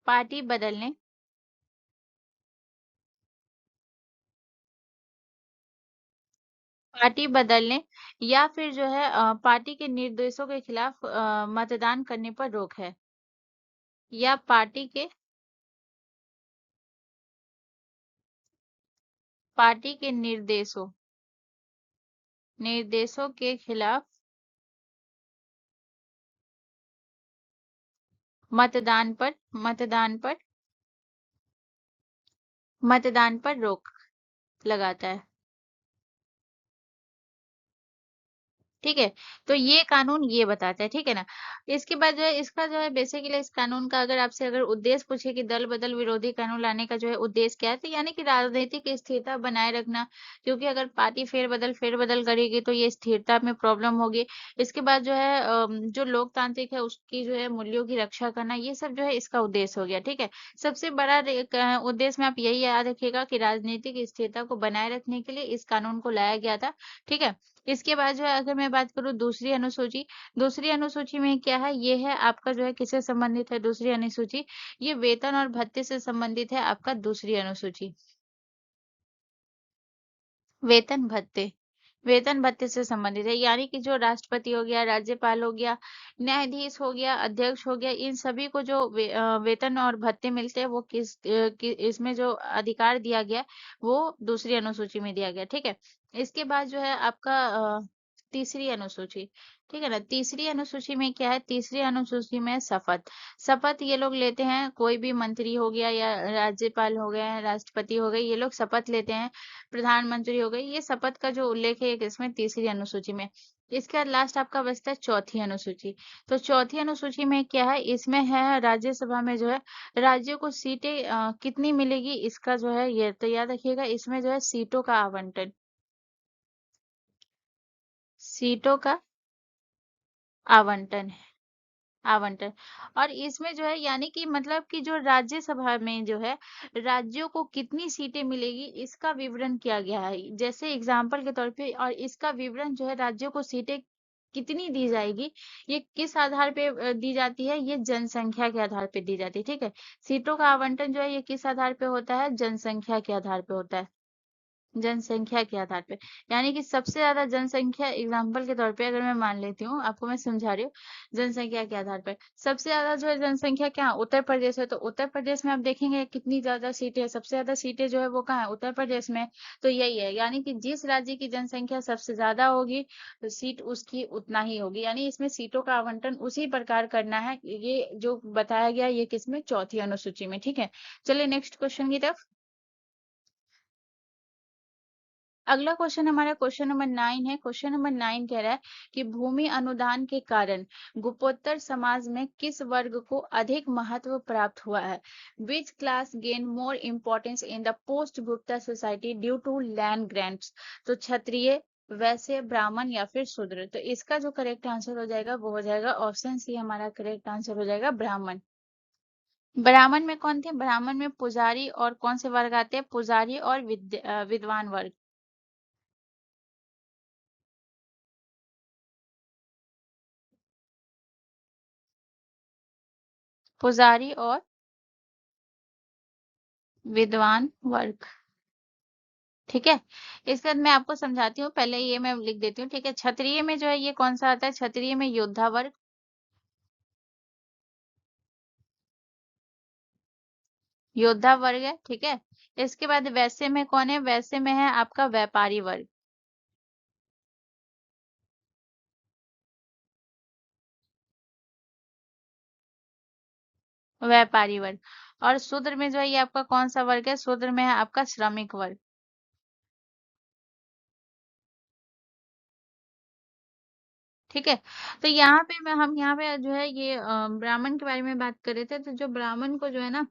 पार्टी बदलने पार्टी बदलने या फिर जो है पार्टी के निर्देशों के खिलाफ मतदान करने पर रोक है, या पार्टी के निर्देशों के खिलाफ मतदान पर मतदान पर मतदान पर रोक लगाता है। ठीक है, तो ये कानून ये बताता है, ठीक है ना। इसके बाद जो है इसका जो है बेसिकली इस कानून का अगर आपसे अगर उद्देश्य पूछे कि दल बदल विरोधी कानून लाने का जो है उद्देश्य क्या है, तो यानी कि राजनीतिक स्थिरता बनाए रखना, क्योंकि अगर पार्टी फेरबदल करेगी तो ये स्थिरता में प्रॉब्लम होगी। इसके बाद जो है जो लोकतांत्रिक है उसकी जो है मूल्यों की रक्षा करना, ये सब जो है इसका उद्देश्य हो गया। ठीक है, सबसे बड़ा उद्देश्य में आप यही याद रखिएगा कि राजनीतिक स्थिरता को बनाए रखने के लिए इस कानून को लाया गया था। ठीक है, इसके बाद जो है अगर मैं बात करूँ दूसरी अनुसूची में क्या है, ये है आपका जो है किससे संबंधित है दूसरी अनुसूची, ये वेतन और भत्ते से संबंधित है आपका दूसरी अनुसूची। वेतन भत्ते वेतन भत्ते से संबंधित है, यानी कि जो राष्ट्रपति हो गया, राज्यपाल हो गया, न्यायाधीश हो गया, अध्यक्ष हो गया, इन सभी को जो वेतन और भत्ते मिलते हैं वो इसमें जो अधिकार दिया गया वो दूसरी अनुसूची में दिया गया। ठीक है, इसके बाद जो है आपका तीसरी अनुसूची। ठीक है ना, तीसरी अनुसूची में क्या है, तीसरी अनुसूची में शपथ ये लोग लेते हैं, कोई भी मंत्री हो गया या राज्यपाल हो गया, राष्ट्रपति हो गए, ये लोग शपथ लेते हैं, प्रधानमंत्री हो गए, ये शपथ का जो उल्लेख है एक इसमें तीसरी अनुसूची में। इसके बाद लास्ट आपका बचता है चौथी अनुसूची। तो चौथी अनुसूची में क्या है, इसमें है राज्यसभा में जो है राज्यों को सीटें कितनी मिलेगी, इसका जो है ये तो याद रखिएगा, इसमें जो है सीटों का आवंटन आवंटन। और इसमें जो है यानी कि मतलब कि जो राज्यसभा में जो है राज्यों को कितनी सीटें मिलेगी इसका विवरण किया गया है, जैसे एग्जाम्पल के तौर पे, और इसका विवरण जो है राज्यों को सीटें कितनी दी जाएगी, ये किस आधार पे दी जाती है, ये जनसंख्या के आधार पे दी जाती है। ठीक है, सीटों का आवंटन जो है ये किस आधार पे होता है, जनसंख्या के आधार पे होता है, जनसंख्या के आधार पे। यानी कि सबसे ज्यादा जनसंख्या, एग्जाम्पल के तौर पे अगर मैं मान लेती हूँ, आपको मैं समझा रही हूँ, जनसंख्या के आधार पे सबसे ज्यादा जो है जनसंख्या क्या, उत्तर प्रदेश है, तो उत्तर प्रदेश में आप देखेंगे कितनी ज्यादा सीटें है, सबसे ज्यादा सीटें जो है वो कहाँ है, उत्तर प्रदेश में। तो यही है, यानी कि जिस राज्य की जनसंख्या सबसे ज्यादा होगी तो सीट उसकी उतना ही होगी, यानी इसमें सीटों का आवंटन उसी प्रकार करना है, ये जो बताया गया ये किसमें, चौथी अनुसूची में। ठीक है, चलिए नेक्स्ट क्वेश्चन की तरफ। अगला क्वेश्चन हमारा क्वेश्चन नंबर 9 है। क्वेश्चन नंबर 9 कह रहा है कि भूमि अनुदान के कारण गुप्तोत्तर समाज में किस वर्ग को अधिक महत्व प्राप्त हुआ है, which class gain more importance in the post Gupta society due to land grants. तो क्षत्रिय, वैश्य, ब्राह्मण या फिर शूद्र। तो इसका जो करेक्ट आंसर हो जाएगा वो हो जाएगा ऑप्शन सी, हमारा करेक्ट आंसर हो जाएगा ब्राह्मण। ब्राह्मण में कौन थे, ब्राह्मण में पुजारी और कौन से वर्ग आते हैं, पुजारी और विद्वान वर्ग। पुजारी और विद्वान वर्ग। ठीक है, इसके बाद मैं आपको समझाती हूँ, पहले ये मैं लिख देती हूँ। ठीक है, क्षत्रिय में जो है ये कौन सा आता है, क्षत्रिय में योद्धा वर्ग, योद्धा वर्ग है। ठीक है, इसके बाद वैश्य में कौन है, वैश्य में है आपका व्यापारी वर्ग। व्यापारी वर्ग। और शूद्र में जो है ये आपका कौन सा वर्ग है, शूद्र में है आपका श्रमिक वर्ग। ठीक है, तो यहाँ पे हम यहाँ पे जो है ये ब्राह्मण के बारे में बात कर रहे थे, तो जो ब्राह्मण को जो है ना,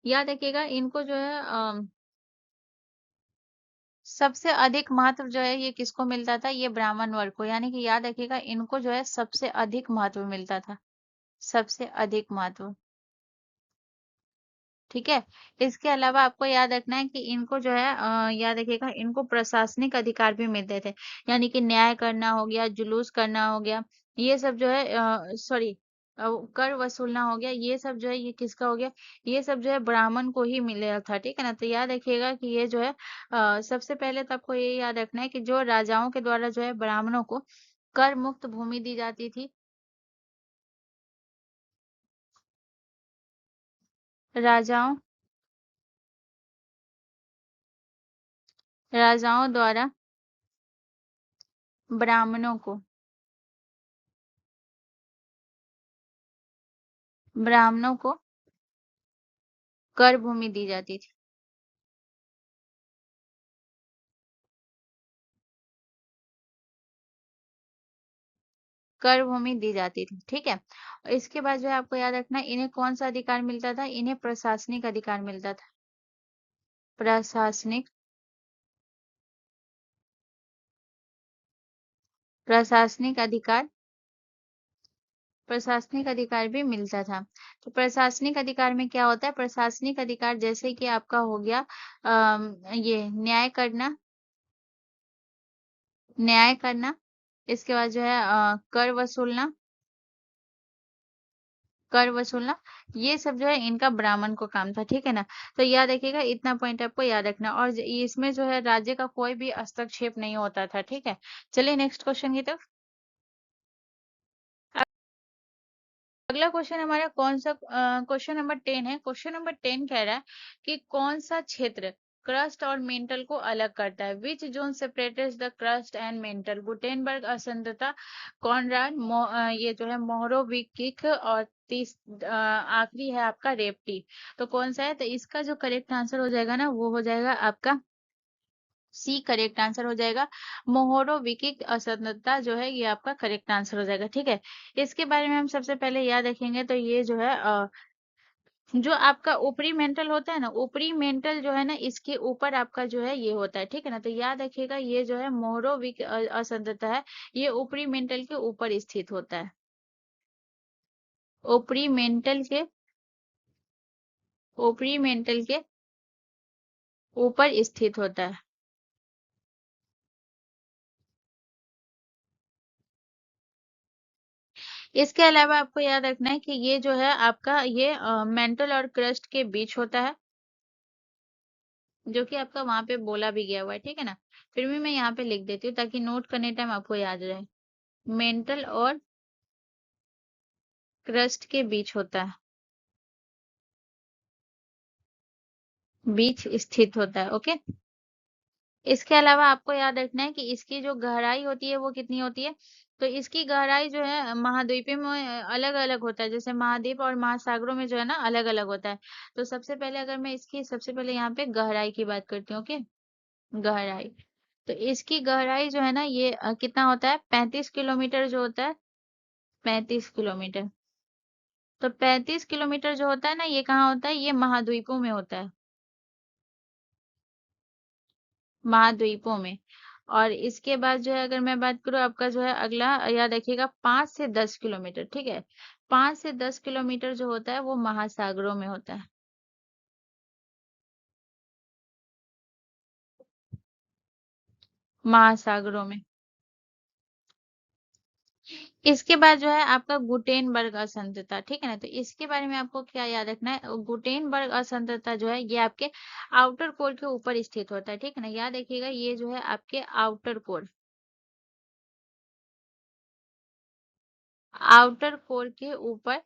याद रखिएगा इनको जो है सबसे अधिक महत्व जो है ये किसको मिलता था, ये ब्राह्मण वर्ग को, यानी कि याद रखिएगा इनको जो है सबसे अधिक महत्व मिलता था, सबसे अधिक महत्व। ठीक है, इसके अलावा आपको याद रखना है कि इनको जो है याद रखिएगा इनको प्रशासनिक अधिकार भी मिलते थे, यानी कि न्याय करना हो गया, जुलूस करना हो गया, ये सब जो है सॉरी कर वसूलना हो गया, ये सब जो है ये किसका हो गया, ये सब जो है ब्राह्मण को ही मिला था, ठीक है ना। तो याद रखिएगा कि ये जो है सबसे पहले तो आपको ये याद रखना है कि जो राजाओं के द्वारा जो है ब्राह्मणों को कर मुक्त भूमि दी जाती थी। राजाओं राजाओं द्वारा ब्राह्मणों को ब्राह्मणों को कर भूमि दी जाती थी। कर भूमि दी जाती थी, ठीक है। इसके बाद जो है आपको याद रखना है, इन्हें कौन सा अधिकार मिलता था, इन्हें प्रशासनिक अधिकार मिलता था। प्रशासनिक प्रशासनिक अधिकार प्रशासनिक अधिकार भी मिलता था। तो प्रशासनिक अधिकार में क्या होता है, प्रशासनिक अधिकार जैसे कि आपका हो गया ये न्याय करना। इसके बाद जो है कर वसूलना, ये सब जो है इनका ब्राह्मण को काम था, ठीक है ना। तो याद रखिएगा, इतना पॉइंट आपको याद रखना, और इसमें जो है राज्य का कोई भी हस्तक्षेप नहीं होता था, ठीक है। चलिए नेक्स्ट क्वेश्चन की तरफ। अगला क्वेश्चन हमारा कौन सा, क्वेश्चन नंबर 10 है। क्वेश्चन नंबर 10 कह रहा है कि कौन सा क्षेत्र क्रस्ट और मेंटल को अलग करता है। Which zone separates the crust and mantle. Gutenberg असंतता, कॉनराड ये जो है मोहरोविकिक, और आखिरी है आपका रेप्टी। तो कौन सा है, तो इसका जो करेक्ट आंसर हो जाएगा ना, वो हो जाएगा आपका सी, करेक्ट आंसर हो जाएगा। मोहरोविकिक असंतता जो है ये आपका करेक्ट आंसर हो जाएगा, ठीक है। इसके बारे में हम सबसे पहले याद रखेंगे, तो ये जो है जो आपका ऊपरी मेंटल होता है ना, ऊपरी मेंटल जो है ना, इसके ऊपर आपका जो है ये होता है, ठीक है ना। तो याद रखिएगा, ये जो है मोहरोविक असंतता है, ये ऊपरी मेंटल के ऊपर स्थित होता है। ऊपरी मेंटल के ऊपरी मेंटल के ऊपर स्थित होता है। इसके अलावा आपको याद रखना है कि ये जो है आपका ये मेंटल और क्रस्ट के बीच होता है, जो कि आपका वहां पे बोला भी गया हुआ है, ठीक है ना। फिर भी मैं यहाँ पे लिख देती हूँ ताकि नोट करने टाइम आपको याद रहे। मेंटल और क्रस्ट के बीच होता है, बीच स्थित होता है, ओके। इसके अलावा आपको याद रखना है कि इसकी जो गहराई होती है वो कितनी होती है। तो इसकी गहराई जो है महाद्वीपीय में अलग अलग होता है, जैसे महाद्वीप और महासागरों में जो है ना अलग अलग होता है। तो सबसे पहले अगर मैं इसकी सबसे पहले यहाँ पे गहराई की बात करती हूँ, ओके। गहराई, तो इसकी गहराई जो है ना ये कितना होता है, 35 किलोमीटर जो होता है, 35 किलोमीटर। तो 35 किलोमीटर जो होता है ना, ये कहाँ होता है, ये महाद्वीपों में होता है, महाद्वीपों में। और इसके बाद जो है अगर मैं बात करूँ आपका जो है अगला, याद रखिएगा 5 से 10 किलोमीटर, ठीक है। 5 से 10 किलोमीटर जो होता है वो महासागरों में होता है, महासागरों में। इसके बाद जो है आपका गुटेनबर्ग असंतता, ठीक है ना। तो इसके बारे में आपको क्या याद रखना है, गुटेनबर्ग असंतता जो है ये आपके आउटर कोर के ऊपर स्थित होता है, ठीक है ना। याद रखिएगा, ये जो है आपके आउटर कोर के ऊपर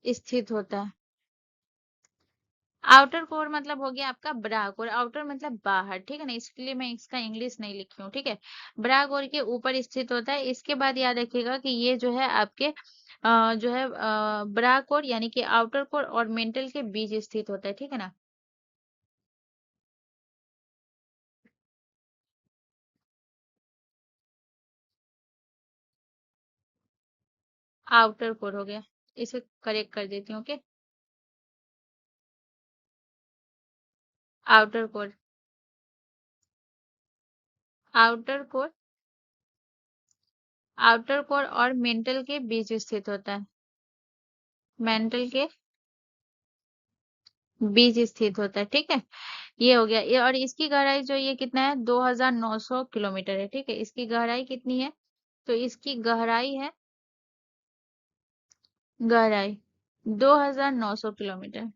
स्थित होता है। आउटर कोर मतलब हो गया आपका ब्रा कोर, आउटर मतलब बाहर, ठीक है ना, इसके लिए मैं इसका इंग्लिश नहीं लिखी हूँ, ठीक है। ब्रा कोर के ऊपर स्थित होता है। इसके बाद याद रखिएगा कि ये जो है आपके जो है ब्रा कोर यानी कि आउटर कोर और मेंटल के बीच स्थित होता है, ठीक है ना। आउटर कोर हो गया, इसे करेक्ट कर देती हूँ, okay. Outer core, outer core, outer core और मेंटल के बीच स्थित होता है, मेंटल के बीच स्थित होता है, ठीक है। ये हो गया ये, और इसकी गहराई जो ये कितना है, 2900 किलोमीटर है। ठीक है, इसकी गहराई कितनी है, तो इसकी गहराई है, गहराई 2900 किलोमीटर।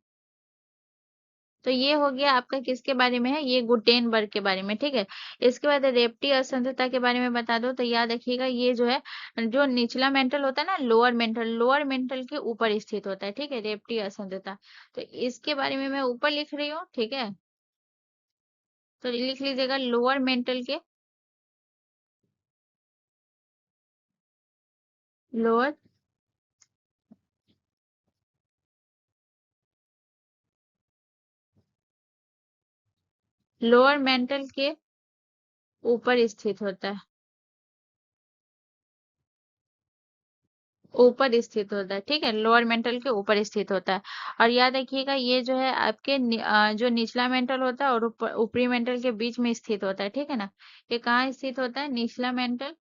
तो ये हो गया आपका किसके बारे में है, ये गुटेनबर्ग के बारे में। ठीक है, इसके बाद रेप्टी असंतता के बारे में बता दो, तो याद रखिएगा ये जो है, जो निचला मेंटल होता है ना, लोअर मेंटल के ऊपर स्थित होता है। ठीक है, रेप्टी असंतता, तो इसके बारे में मैं ऊपर लिख रही हूँ। ठीक है, तो लिख लीजिएगा लोअर मेंटल के, लोअर लोअर मेंटल के ऊपर स्थित होता है, ऊपर स्थित होता है। ठीक है, लोअर मेंटल के ऊपर स्थित होता है। और याद रखिएगा ये जो है आपके जो निचला मेंटल होता है और ऊपरी मेंटल के बीच में स्थित होता है। ठीक है ना, ये कहाँ स्थित होता है, निचला मेंटल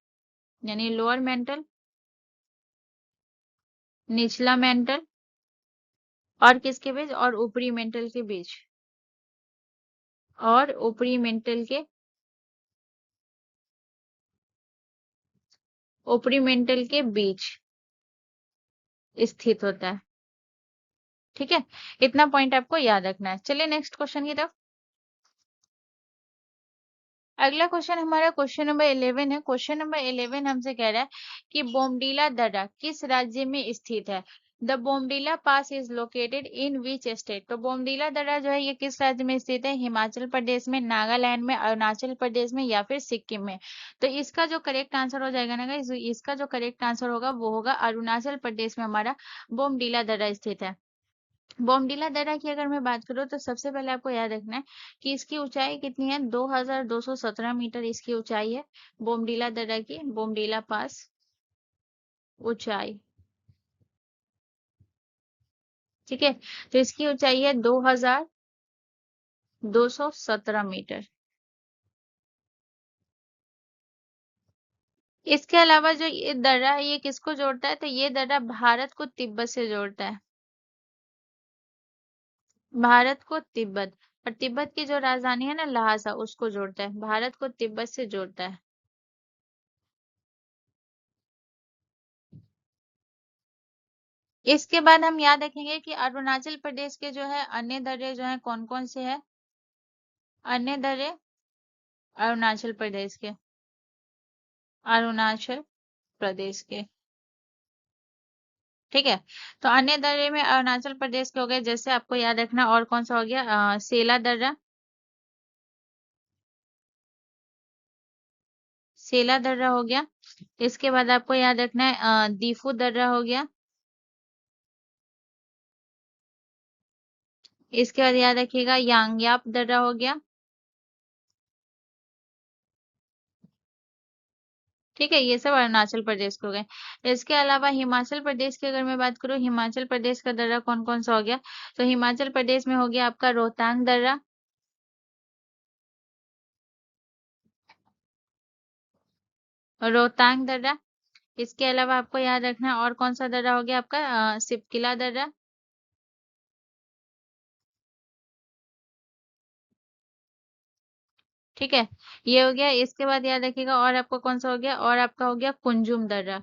यानी लोअर मेंटल, निचला मेंटल और किसके बीच, और ऊपरी मेंटल के बीच, और ऊपरी मेंटल के, ऊपरी मेंटल के बीच स्थित होता है। ठीक है, इतना पॉइंट आपको याद रखना है। चलिए नेक्स्ट क्वेश्चन की तरफ। अगला क्वेश्चन हमारा क्वेश्चन नंबर 11 है। क्वेश्चन नंबर 11 हमसे कह रहा है कि बोमडीला दर्रा किस राज्य में स्थित है। The Bomdila pass is located in which state. तो बोमडीला दर्रा जो है ये किस राज्य में स्थित है, हिमाचल प्रदेश में, नागालैंड में, अरुणाचल प्रदेश में या फिर सिक्किम में। तो इसका जो करेक्ट आंसर हो जाएगा ना guys, इसका जो करेक्ट आंसर होगा वो होगा अरुणाचल प्रदेश में हमारा बोमडीला दर्रा स्थित है। बॉमडिला दर्रा की अगर मैं बात करूँ तो सबसे पहले आपको याद रखना है कि इसकी ऊंचाई कितनी है, 2217 मीटर इसकी ऊंचाई है बॉमडिला दर्रा की, बॉमडिला पास ऊंचाई। ठीक है, तो इसकी ऊंचाई है 2217 मीटर। इसके अलावा जो ये दर्रा है ये किसको जोड़ता है, तो ये दर्रा भारत को तिब्बत से जोड़ता है, भारत को तिब्बत, और तिब्बत की जो राजधानी है ना लहासा, उसको जोड़ता है, भारत को तिब्बत से जोड़ता है। इसके बाद हम याद रखेंगे कि अरुणाचल प्रदेश के जो है अन्य दर्रे जो हैं कौन कौन से हैं, अन्य दर्रे अरुणाचल प्रदेश के, अरुणाचल प्रदेश के। ठीक है, तो अन्य दर्रे में अरुणाचल प्रदेश के हो गए, जैसे आपको याद रखना और कौन सा हो गया, सेला दर्रा, सेला दर्रा हो गया। इसके बाद आपको याद रखना है दीफू दर्रा हो गया। इसके बाद याद रखिएगा यांगयाप दर्रा हो गया। ठीक है, ये सब अरुणाचल प्रदेश के हो गए। इसके अलावा हिमाचल प्रदेश की अगर मैं बात करूँ, हिमाचल प्रदेश का दर्रा कौन कौन सा हो गया, तो हिमाचल प्रदेश में हो गया आपका रोहतांग दर्रा, रोहतांग दर्रा। इसके अलावा आपको याद रखना है और कौन सा दर्रा हो गया आपका, सिपकिला दर्रा। ठीक है, ये हो गया। इसके बाद याद रखिएगा और आपका कौन सा हो गया, और आपका हो गया कुंजुम दर्रा।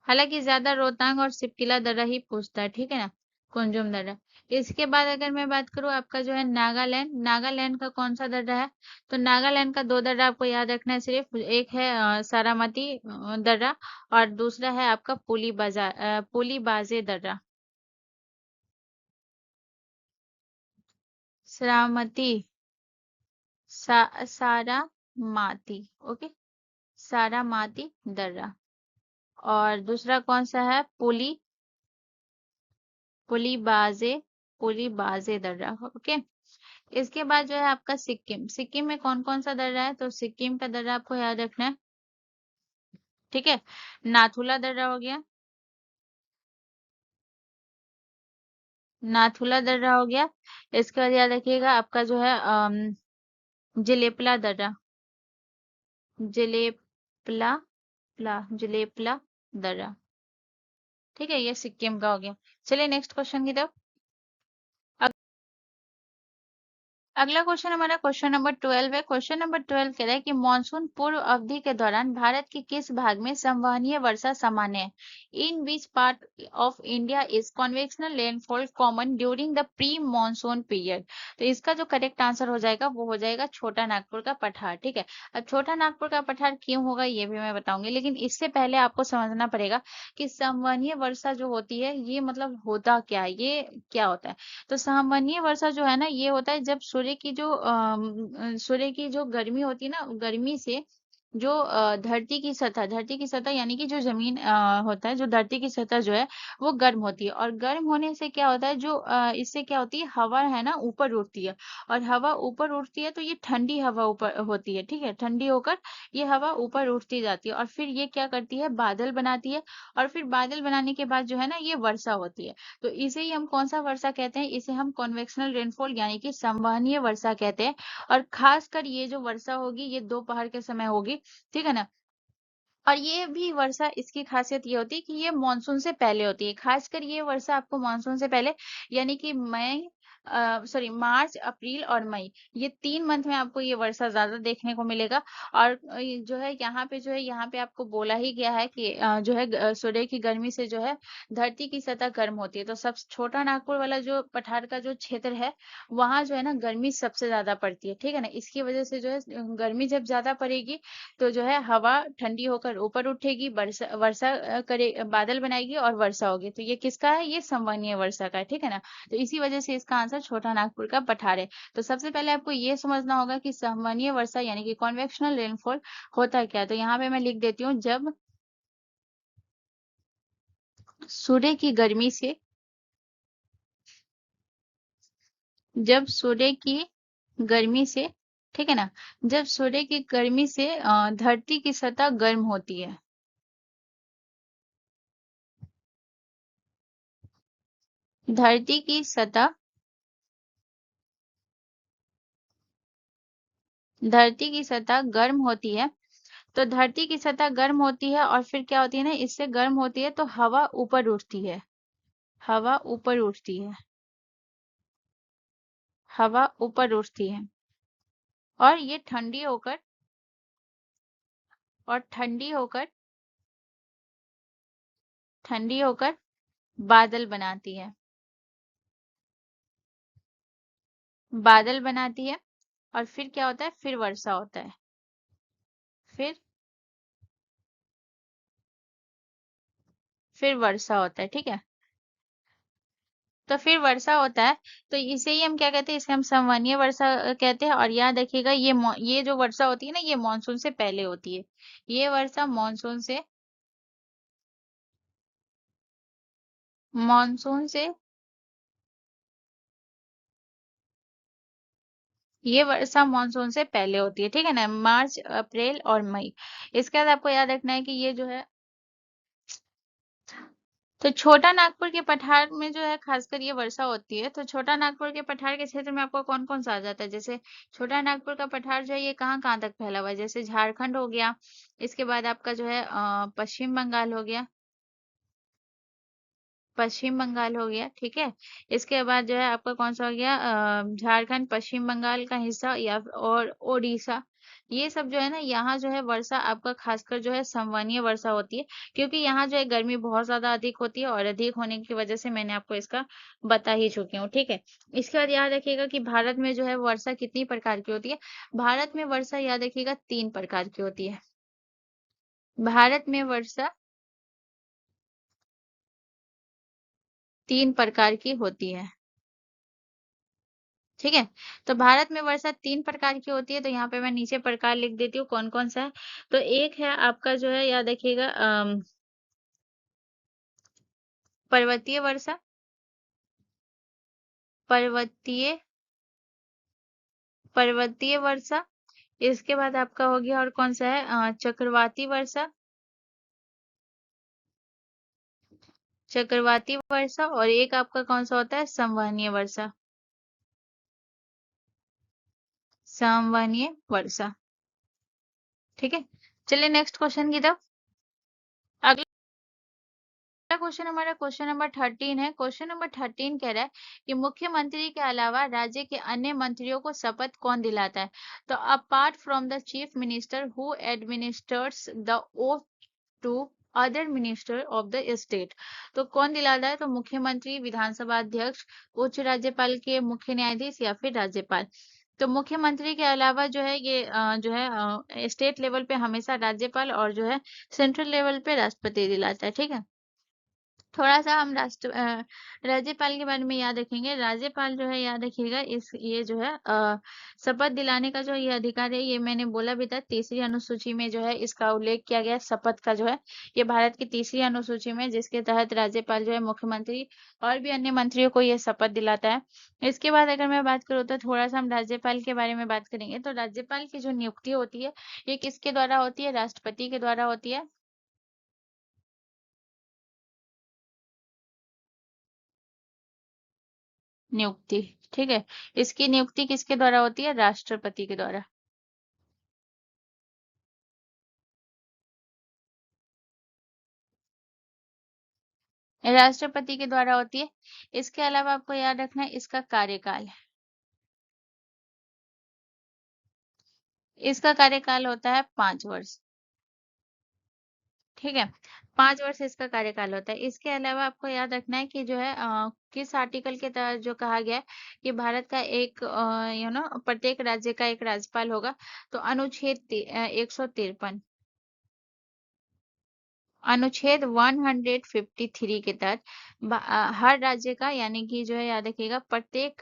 हालांकि ज्यादा रोहतांग और सिपकिला दर्रा ही पूछता है, ठीक है ना, कुंजुम दर्रा। इसके बाद अगर मैं बात करूँ आपका जो है नागालैंड, नागालैंड का कौन सा दर्रा है, तो नागालैंड का दो दर्रा आपको याद रखना है सिर्फ, एक है सारामती दर्रा, और दूसरा है आपका पुली बाजे दर्रा। सारामती, सारा माती, ओके, सारा माती दर्रा। और दूसरा कौन सा है, पुली बाजे, पुली बाजे दर्रा, ओके। इसके बाद जो है आपका सिक्किम, सिक्किम में कौन कौन सा दर्रा है, तो सिक्किम का दर्रा आपको याद रखना है। ठीक है, नाथुला दर्रा हो गया, नाथुला दर्रा हो गया। इसके बाद याद रखिएगा आपका जो है जिलेपला दर्रा, जिलेपला, जिलेपला दर्रा। ठीक है, ये सिक्किम का हो गया। चलिए नेक्स्ट क्वेश्चन की तरफ। अगला क्वेश्चन हमारा क्वेश्चन नंबर 12 है। क्वेश्चन नंबर 12 कह रहा है कि मानसून पूर्व अवधि के दौरान भारत के किस भाग में संवहनीय वर्षा सामान्य है? In which part of India is convectional rainfall common during the pre monsoon period? तो इसका जो करेक्ट आंसर हो जाएगा वो हो जाएगा छोटा नागपुर का पठार। ठीक है, अब छोटा नागपुर का पठार क्यों होगा ये भी मैं बताऊंगी, लेकिन इससे पहले आपको समझना पड़ेगा कि संवहनीय वर्षा जो होती है ये मतलब होता क्या है, ये क्या होता है। तो सामान्य वर्षा जो है ना ये होता है जब सूर्य की जो गर्मी होती है ना, गर्मी से जो धरती की सतह यानी कि जो जमीन होता है, जो धरती की सतह जो है वो गर्म होती है, और गर्म होने से क्या होता है, जो इससे क्या होती है, हवा है ना ऊपर उठती है, और हवा ऊपर उठती है तो ये ठंडी हवा ऊपर होती है। ठीक है, ठंडी होकर ये हवा ऊपर उठती जाती है, और फिर ये क्या करती है, बादल बनाती है, और फिर बादल बनाने के बाद जो है ना ये वर्षा होती है। तो इसे ही हम कौन सा वर्षा कहते हैं, इसे हम कन्वेक्शनल रेनफॉल यानी कि संवहनीय वर्षा कहते हैं। और खासकर ये जो वर्षा होगी ये दोपहर के समय होगी। ठीक है ना, और ये भी वर्षा, इसकी खासियत ये होती है कि ये मानसून से पहले होती है। खासकर ये वर्षा आपको मानसून से पहले यानी कि मार्च, अप्रैल और मई, ये 3 मंथ में आपको ये वर्षा ज़्यादा देखने को मिलेगा। और जो है यहाँ पे यहाँ पे आपको बोला ही गया है कि जो है सूर्य की गर्मी से जो है धरती की सतह गर्म होती है। तो सब छोटा नागपुर वाला जो पठार का जो क्षेत्र है वहाँ जो है ना गर्मी सबसे ज़्यादा पड़ती है। ठीक है ना, इसकी वजह से जो है गर्मी जब ज़्यादा पड़ेगी तो जो है हवा ठंडी होकर ऊपर उठेगी, वर्षा वर्षा बादल बनाएगी और वर्षा होगी। तो ये किसका है, ये संवहनीय वर्षा का है। ठीक है ना, तो इसी वजह से इसका आंसर छोटा नागपुर का पठार है। तो सबसे पहले आपको ये समझना होगा कि संवहनीय वर्षा यानी कि कॉन्वेक्शनल रेनफॉल होता क्या है। तो यहाँ पे मैं लिख देती हूँ, सूर्य की गर्मी से जब सूर्य की गर्मी से ठीक है ना, जब सूर्य की गर्मी से धरती की सतह गर्म होती है, धरती की सतह धरती की सतह गर्म होती है। तो धरती की सतह गर्म होती है और फिर क्या होती है ना, इससे गर्म होती है तो हवा ऊपर उठती है, हवा ऊपर उठती है, हवा ऊपर उठती है, और ये और ठंडी होकर बादल बनाती है, बादल बनाती है, और फिर क्या होता है, फिर वर्षा होता है, फिर फिर वर्षा होता है। ठीक है, तो फिर वर्षा होता है, तो इसे ही हम क्या कहते हैं, इसे हम संवहनीय वर्षा कहते हैं। और याद रखिएगा ये जो वर्षा होती है ना ये मानसून से पहले होती है, ये वर्षा मानसून से ये वर्षा मानसून से पहले होती है। ठीक है ना, मार्च, अप्रैल और मई। इसके बाद आपको याद रखना है कि ये जो है, तो छोटा नागपुर के पठार में जो है खासकर ये वर्षा होती है। तो छोटा नागपुर के पठार के क्षेत्र में आपको कौन कौन सा आ जाता है, जैसे छोटा नागपुर का पठार जो है ये कहाँ कहाँ तक फैला हुआ है, जैसे झारखंड हो गया, इसके बाद आपका जो है पश्चिम बंगाल हो गया, पश्चिम बंगाल हो गया। ठीक है, इसके बाद जो है आपका कौन सा हो गया, झारखंड, पश्चिम बंगाल का हिस्सा, और ओडिशा। ये सब जो है ना, यहाँ जो है वर्षा आपका खासकर जो है संवहनीय वर्षा होती है, क्योंकि यहाँ जो है गर्मी बहुत ज्यादा अधिक होती है, और अधिक होने की वजह से मैंने आपको इसका बता ही चुकी हूँ। ठीक है, इसके बाद याद रखिएगा कि भारत में जो है वर्षा कितनी प्रकार की होती है। भारत में वर्षा याद रखिएगा 3 प्रकार की होती है। भारत में वर्षा 3 प्रकार की होती है। ठीक है, तो भारत में वर्षा 3 प्रकार की होती है। तो यहाँ पे मैं नीचे प्रकार लिख देती हूँ कौन कौन सा है। तो एक है आपका जो है, याद रखिएगा, पर्वतीय वर्षा, पर्वतीय पर्वतीय वर्षा। इसके बाद आपका हो गया और कौन सा है, चक्रवाती वर्षा, चक्रवाती वर्षा। और एक आपका कौन सा होता है, संवहनीय वर्षा, संवहनीय वर्षा। ठीक है, चलिए नेक्स्ट क्वेश्चन की तरफ। अगला क्वेश्चन हमारा क्वेश्चन नंबर 13 है। क्वेश्चन नंबर 13 कह रहा है कि मुख्यमंत्री के अलावा राज्य के अन्य मंत्रियों को शपथ कौन दिलाता है? तो apart from the chief minister who administers the oath to other minister of the state, तो कौन दिलाता है? तो मुख्यमंत्री, विधानसभा अध्यक्ष, उच्च राज्यपाल के मुख्य न्यायाधीश या फिर राज्यपाल। तो मुख्यमंत्री के अलावा जो है ये जो है स्टेट लेवल पे हमेशा राज्यपाल और जो है सेंट्रल लेवल पे राष्ट्रपति दिलाता है। ठीक है, थोड़ा-सा हम राज्यपाल के बारे में याद रखेंगे। राज्यपाल जो है याद रखिएगा, इस ये जो है शपथ दिलाने का जो ये अधिकार है, ये मैंने बोला भी था, तीसरी अनुसूची में जो है इसका उल्लेख किया गया है शपथ का जो है। ये भारत की तीसरी अनुसूची में, जिसके तहत राज्यपाल जो है मुख्यमंत्री और भी अन्य मंत्रियों को ये शपथ दिलाता है। इसके बाद अगर मैं बात करूँ तो थोड़ा-सा हम राज्यपाल के बारे में बात करेंगे। तो राज्यपाल की जो नियुक्ति होती है, ये किसके द्वारा होती है? राष्ट्रपति के द्वारा होती है। नियुक्ति, ठीक है। इसकी नियुक्ति किसके द्वारा होती है? राष्ट्रपति के द्वारा। राष्ट्रपति के द्वारा होती है। इसके अलावा आपको याद रखना है इसका कार्यकाल। इसका कार्यकाल होता है 5 वर्ष। ठीक है, 5 वर्ष इसका कार्यकाल होता है। इसके अलावा आपको याद रखना है कि जो है किस आर्टिकल के तहत जो कहा गया है कि भारत का एक प्रत्येक राज्य का एक राज्यपाल होगा। तो अनुच्छेद 153, अनुच्छेद 153 के तहत हर राज्य का, यानी कि जो है याद रखिएगा, प्रत्येक,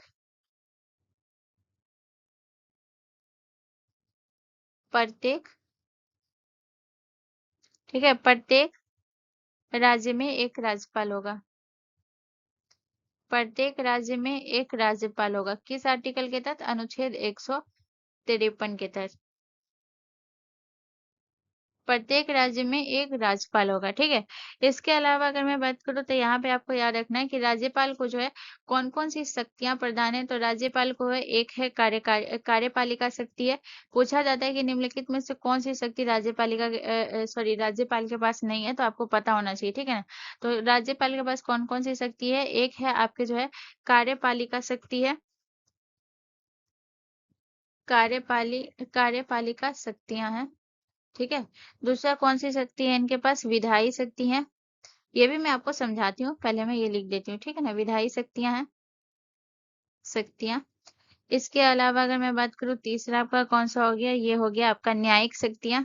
ठीक है, प्रत्येक राज्य में एक राज्यपाल होगा। प्रत्येक राज्य में एक राज्यपाल होगा। किस आर्टिकल के तहत? अनुच्छेद 153 के तहत प्रत्येक राज्य में एक राज्यपाल होगा। ठीक है, इसके अलावा अगर मैं बात करूँ तो यहाँ पे आपको याद रखना है कि राज्यपाल को जो है कौन कौन सी शक्तियां प्रदान है। तो राज्यपाल को है, एक है कार्यपालिका शक्ति है। पूछा जाता है कि निम्नलिखित में से कौन सी शक्ति राज्यपाल के पास नहीं है, तो आपको पता होना चाहिए। ठीक है ना, तो राज्यपाल के पास कौन कौन सी शक्ति है? एक है आपके जो है कार्यपालिका शक्ति है, कार्यपाली कार्यपालिका शक्तियां हैं। ठीक है, दूसरा कौन सी शक्ति है इनके पास? विधायी शक्ति है। ये भी मैं आपको समझाती हूँ, पहले मैं ये लिख देती हूँ। ठीक है ना, विधायी शक्तियां हैं, शक्तियां। इसके अलावा अगर मैं बात करूँ, तीसरा आपका कौन सा हो गया? ये हो गया आपका न्यायिक शक्तियां।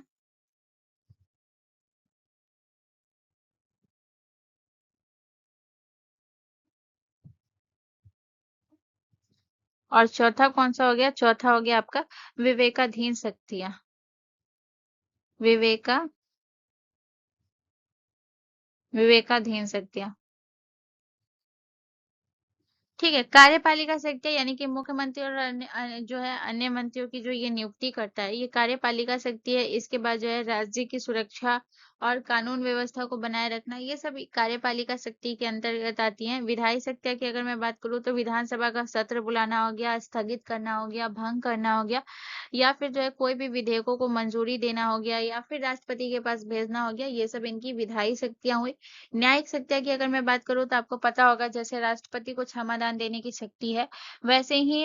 और चौथा कौन सा हो गया? चौथा हो गया आपका विवेकाधीन शक्तियां। विवेका विवेकाधीन शक्तियां। ठीक है, कार्यपालिका शक्तियां यानी कि मुख्यमंत्री और जो है अन्य मंत्रियों की जो ये नियुक्ति करता है, ये कार्यपालिका शक्ति है। इसके बाद जो है राज्य की सुरक्षा और कानून व्यवस्था को बनाए रखना, ये सभी कार्यपालिका शक्ति के अंतर्गत आती हैं। विधायी शक्तियां की अगर मैं बात करूँ तो विधानसभा का सत्र बुलाना हो गया, स्थगित करना हो गया, भंग करना हो गया, या फिर जो है कोई भी विधेयकों को मंजूरी देना हो गया, या फिर राष्ट्रपति के पास भेजना हो गया, ये सब इनकी विधायी शक्तियां हुई। न्यायिक शक्तियां की अगर मैं बात करूँ तो आपको पता होगा, जैसे राष्ट्रपति को क्षमादान देने की शक्ति है, वैसे ही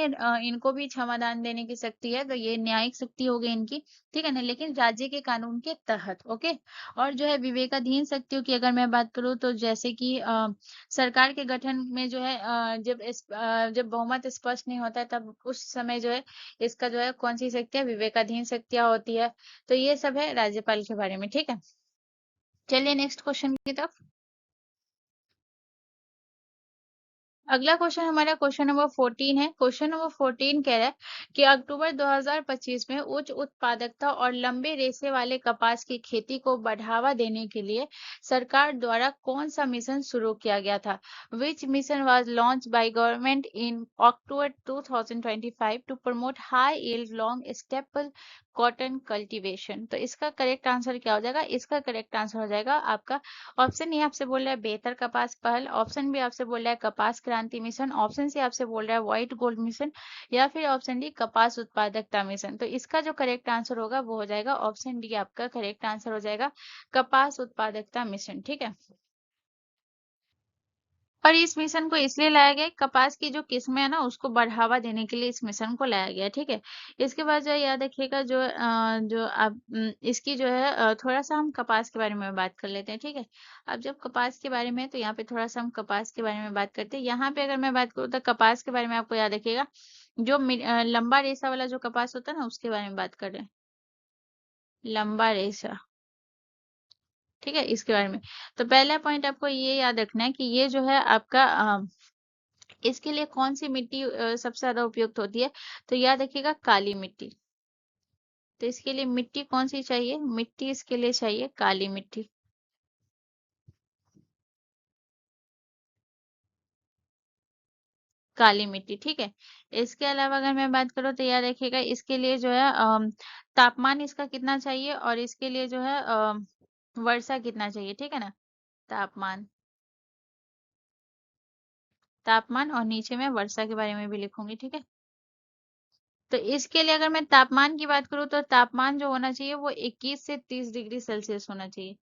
इनको भी क्षमादान देने की शक्ति है। तो ये न्यायिक शक्ति हो गई इनकी। ठीक है ना, लेकिन राज्य के कानून के तहत। ओके, और जो है विवेकाधीन शक्तियों की अगर मैं बात करूँ तो जैसे कि सरकार के गठन में जो है जब बहुमत स्पष्ट नहीं होता है, तब उस समय जो है इसका जो है कौन सी शक्तियां? विवेकाधीन शक्तियां होती है। तो ये सब है राज्यपाल के बारे में। ठीक है, चलिए नेक्स्ट क्वेश्चन की तरफ। अगला क्वेश्चन हमारा क्वेश्चन नंबर 14 है। क्वेश्चन नंबर 14 कह रहा है कि अक्टूबर 2025 में उच्च उत्पादकता और लंबे रेशे वाले कपास की खेती को बढ़ावा देने के लिए सरकार द्वारा कौन सा मिशन शुरू किया गया था? Which mission was launch by government in October 2025 to promote high yield long staple cotton cultivation? तो इसका करेक्ट आंसर क्या हो जाएगा? इसका करेक्ट आंसर हो जाएगा आपका ऑप्शन ए आपसे बोल रहा है बेहतर कपास पहल, ऑप्शन बी आपसे बोल रहा है कपास क्रांति मिशन, ऑप्शन सी आपसे बोल रहा है व्हाइट गोल्ड मिशन, या फिर ऑप्शन डी कपास उत्पादकता मिशन। तो इसका जो करेक्ट आंसर होगा वो हो जाएगा ऑप्शन डी, आपका करेक्ट आंसर हो जाएगा कपास उत्पादकता मिशन। ठीक है, और इस मिशन को इसलिए लाया गया है, कपास की जो किस्में है ना उसको बढ़ावा देने के लिए इस मिशन को लाया गया है, ठीक है। इसके बाद जो है याद रखिएगा जो अब इसकी जो है थोड़ा सा हम कपास के बारे में बात कर लेते हैं, ठीक है। अब जब कपास के बारे में है, तो यहाँ पे थोड़ा सा हम कपास के बारे में बात करते हैं। यहाँ पे अगर मैं बात करूँ तो कपास के बारे में आपको याद रखिएगा, जो लंबा रेशा वाला जो कपास होता है ना उसके बारे में बात कर रहे हैं, लंबा रेशा, ठीक है, इसके बारे में। तो पहला पॉइंट आपको ये याद रखना है कि ये जो है आपका इसके लिए कौन सी मिट्टी सबसे ज्यादा उपयुक्त होती है, तो याद रखिएगा काली मिट्टी। तो इसके लिए मिट्टी कौन सी चाहिए, मिट्टी इसके लिए चाहिए काली मिट्टी। काली मिट्टी, ठीक है। इसके अलावा अगर मैं बात करूँ तो याद रखिएगा इसके लिए जो है तापमान इसका कितना चाहिए, और इसके लिए जो है वर्षा कितना चाहिए, ठीक है ना। तापमान, तापमान और नीचे में वर्षा के बारे में भी लिखूंगी, ठीक है। तो इसके लिए अगर मैं तापमान की बात करूँ तो तापमान जो होना चाहिए वो 21 से 30 डिग्री सेल्सियस होना चाहिए,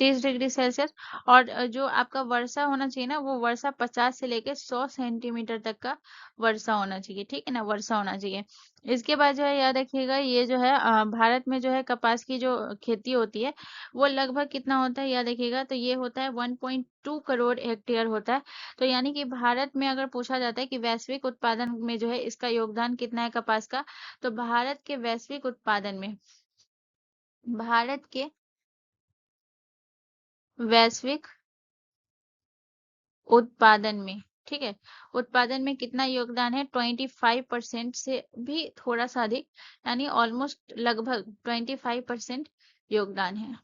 30 डिग्री सेल्सियस। और जो आपका वर्षा होना चाहिए ना, वो वर्षा 50 से लेके 100 सेंटीमीटर तक का वर्षा होना चाहिए, ठीक है ना, वर्षा होना चाहिए। इसके बाद जो है याद रखिएगा ये जो है भारत में जो है कपास की जो खेती होती है वो लगभग कितना होता है, याद रखिएगा तो ये होता है 1.2 करोड़ हेक्टेयर होता है। तो यानी कि भारत में अगर पूछा जाता है कि वैश्विक उत्पादन में जो है इसका योगदान कितना है कपास का, तो भारत के वैश्विक उत्पादन में, भारत के वैश्विक उत्पादन में, ठीक है, उत्पादन में कितना योगदान है, 25% से भी थोड़ा सा अधिक, यानी ऑलमोस्ट लगभग 25% योगदान है,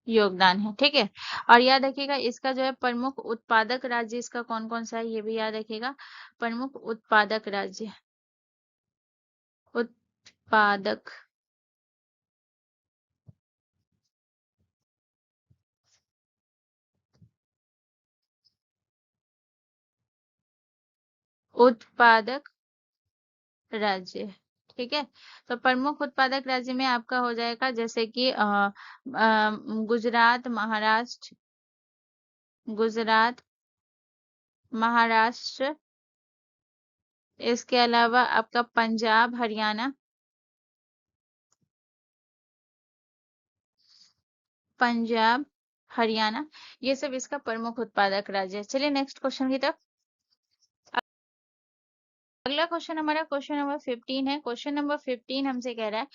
योगदान है, ठीक है। और याद रखिएगा इसका जो है प्रमुख उत्पादक राज्य इसका कौन कौन सा है, ये भी याद रखिएगा। प्रमुख उत्पादक राज्य, उत्पादक, उत्पादक राज्य, ठीक है। तो प्रमुख उत्पादक राज्य में आपका हो जाएगा जैसे कि गुजरात, महाराष्ट्र, गुजरात, महाराष्ट्र, इसके अलावा आपका पंजाब, हरियाणा, पंजाब, हरियाणा, ये सब इसका प्रमुख उत्पादक राज्य है। चलिए नेक्स्ट क्वेश्चन की तरफ। अगला क्वेश्चन हमारा क्वेश्चन नंबर 15 है। क्वेश्चन नंबर 15 हमसे कह रहा है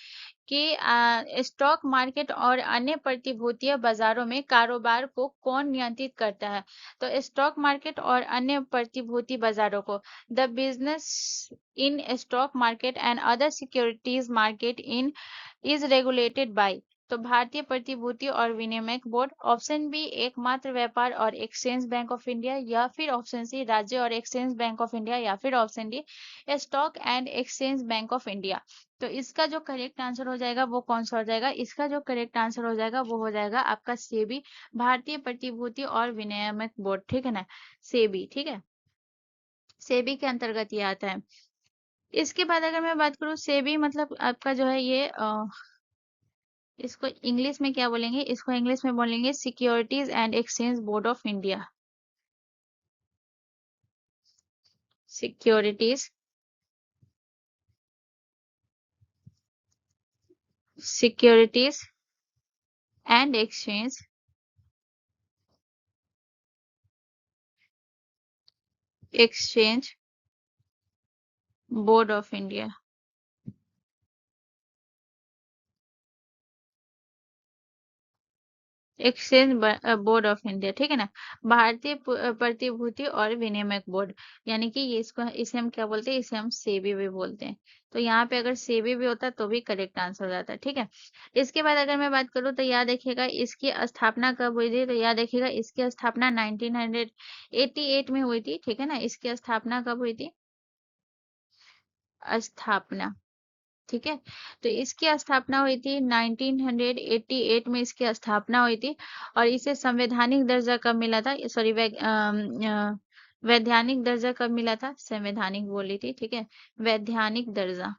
कि स्टॉक मार्केट और अन्य प्रतिभूतियों बाजारों में कारोबार को कौन नियंत्रित करता है। तो स्टॉक मार्केट और अन्य प्रतिभूति बाजारों को, the business in stock market and other securities market in is regulated by, तो भारतीय प्रतिभूति और विनिमय बोर्ड, ऑप्शन बी एकमात्र व्यापार और एक्सचेंज बैंक ऑफ इंडिया, या फिर ऑप्शन सी राज्य और एक्सचेंज बैंक ऑफ इंडिया, या फिर option D stock and exchange bank of India. तो इसका जो करेक्ट आंसर हो जाएगा वो कौन सा हो जाएगा, इसका जो करेक्ट आंसर हो जाएगा वो हो जाएगा आपका सेबी, भारतीय प्रतिभूति और विनियामक बोर्ड, ठीक है ना, सेबी, ठीक है, सेबी के अंतर्गत ये आता है। इसके बाद अगर मैं बात करूँ सेबी मतलब आपका जो है ये इसको इंग्लिश में क्या बोलेंगे, इसको इंग्लिश में बोलेंगे securities and exchange board of India, securities, securities and exchange, exchange board of India, exchange board of India, ठीक है ना, भारतीय प्रतिभूति और विनिमय बोर्ड, यानी कि ये इसको इसे हम क्या बोलते हैं, इसे हम सेबी भी बोलते हैं। तो यहाँ पे अगर सेबी भी होता तो भी करेक्ट आंसर हो जाता है, ठीक है। इसके बाद अगर मैं बात करूँ तो याद रखिएगा इसकी स्थापना कब हुई थी, तो याद रखिएगा इसकी स्थापना 1988 में हुई थी, ठीक है ना, इसकी स्थापना कब हुई थी, स्थापना, ठीक है। तो इसकी स्थापना हुई थी 1988 में, इसकी स्थापना हुई थी। और इसे संवैधानिक दर्जा कब मिला था, सॉरी वैधानिक दर्जा कब मिला था, संवैधानिक बोली थी, ठीक है, वैधानिक दर्जा,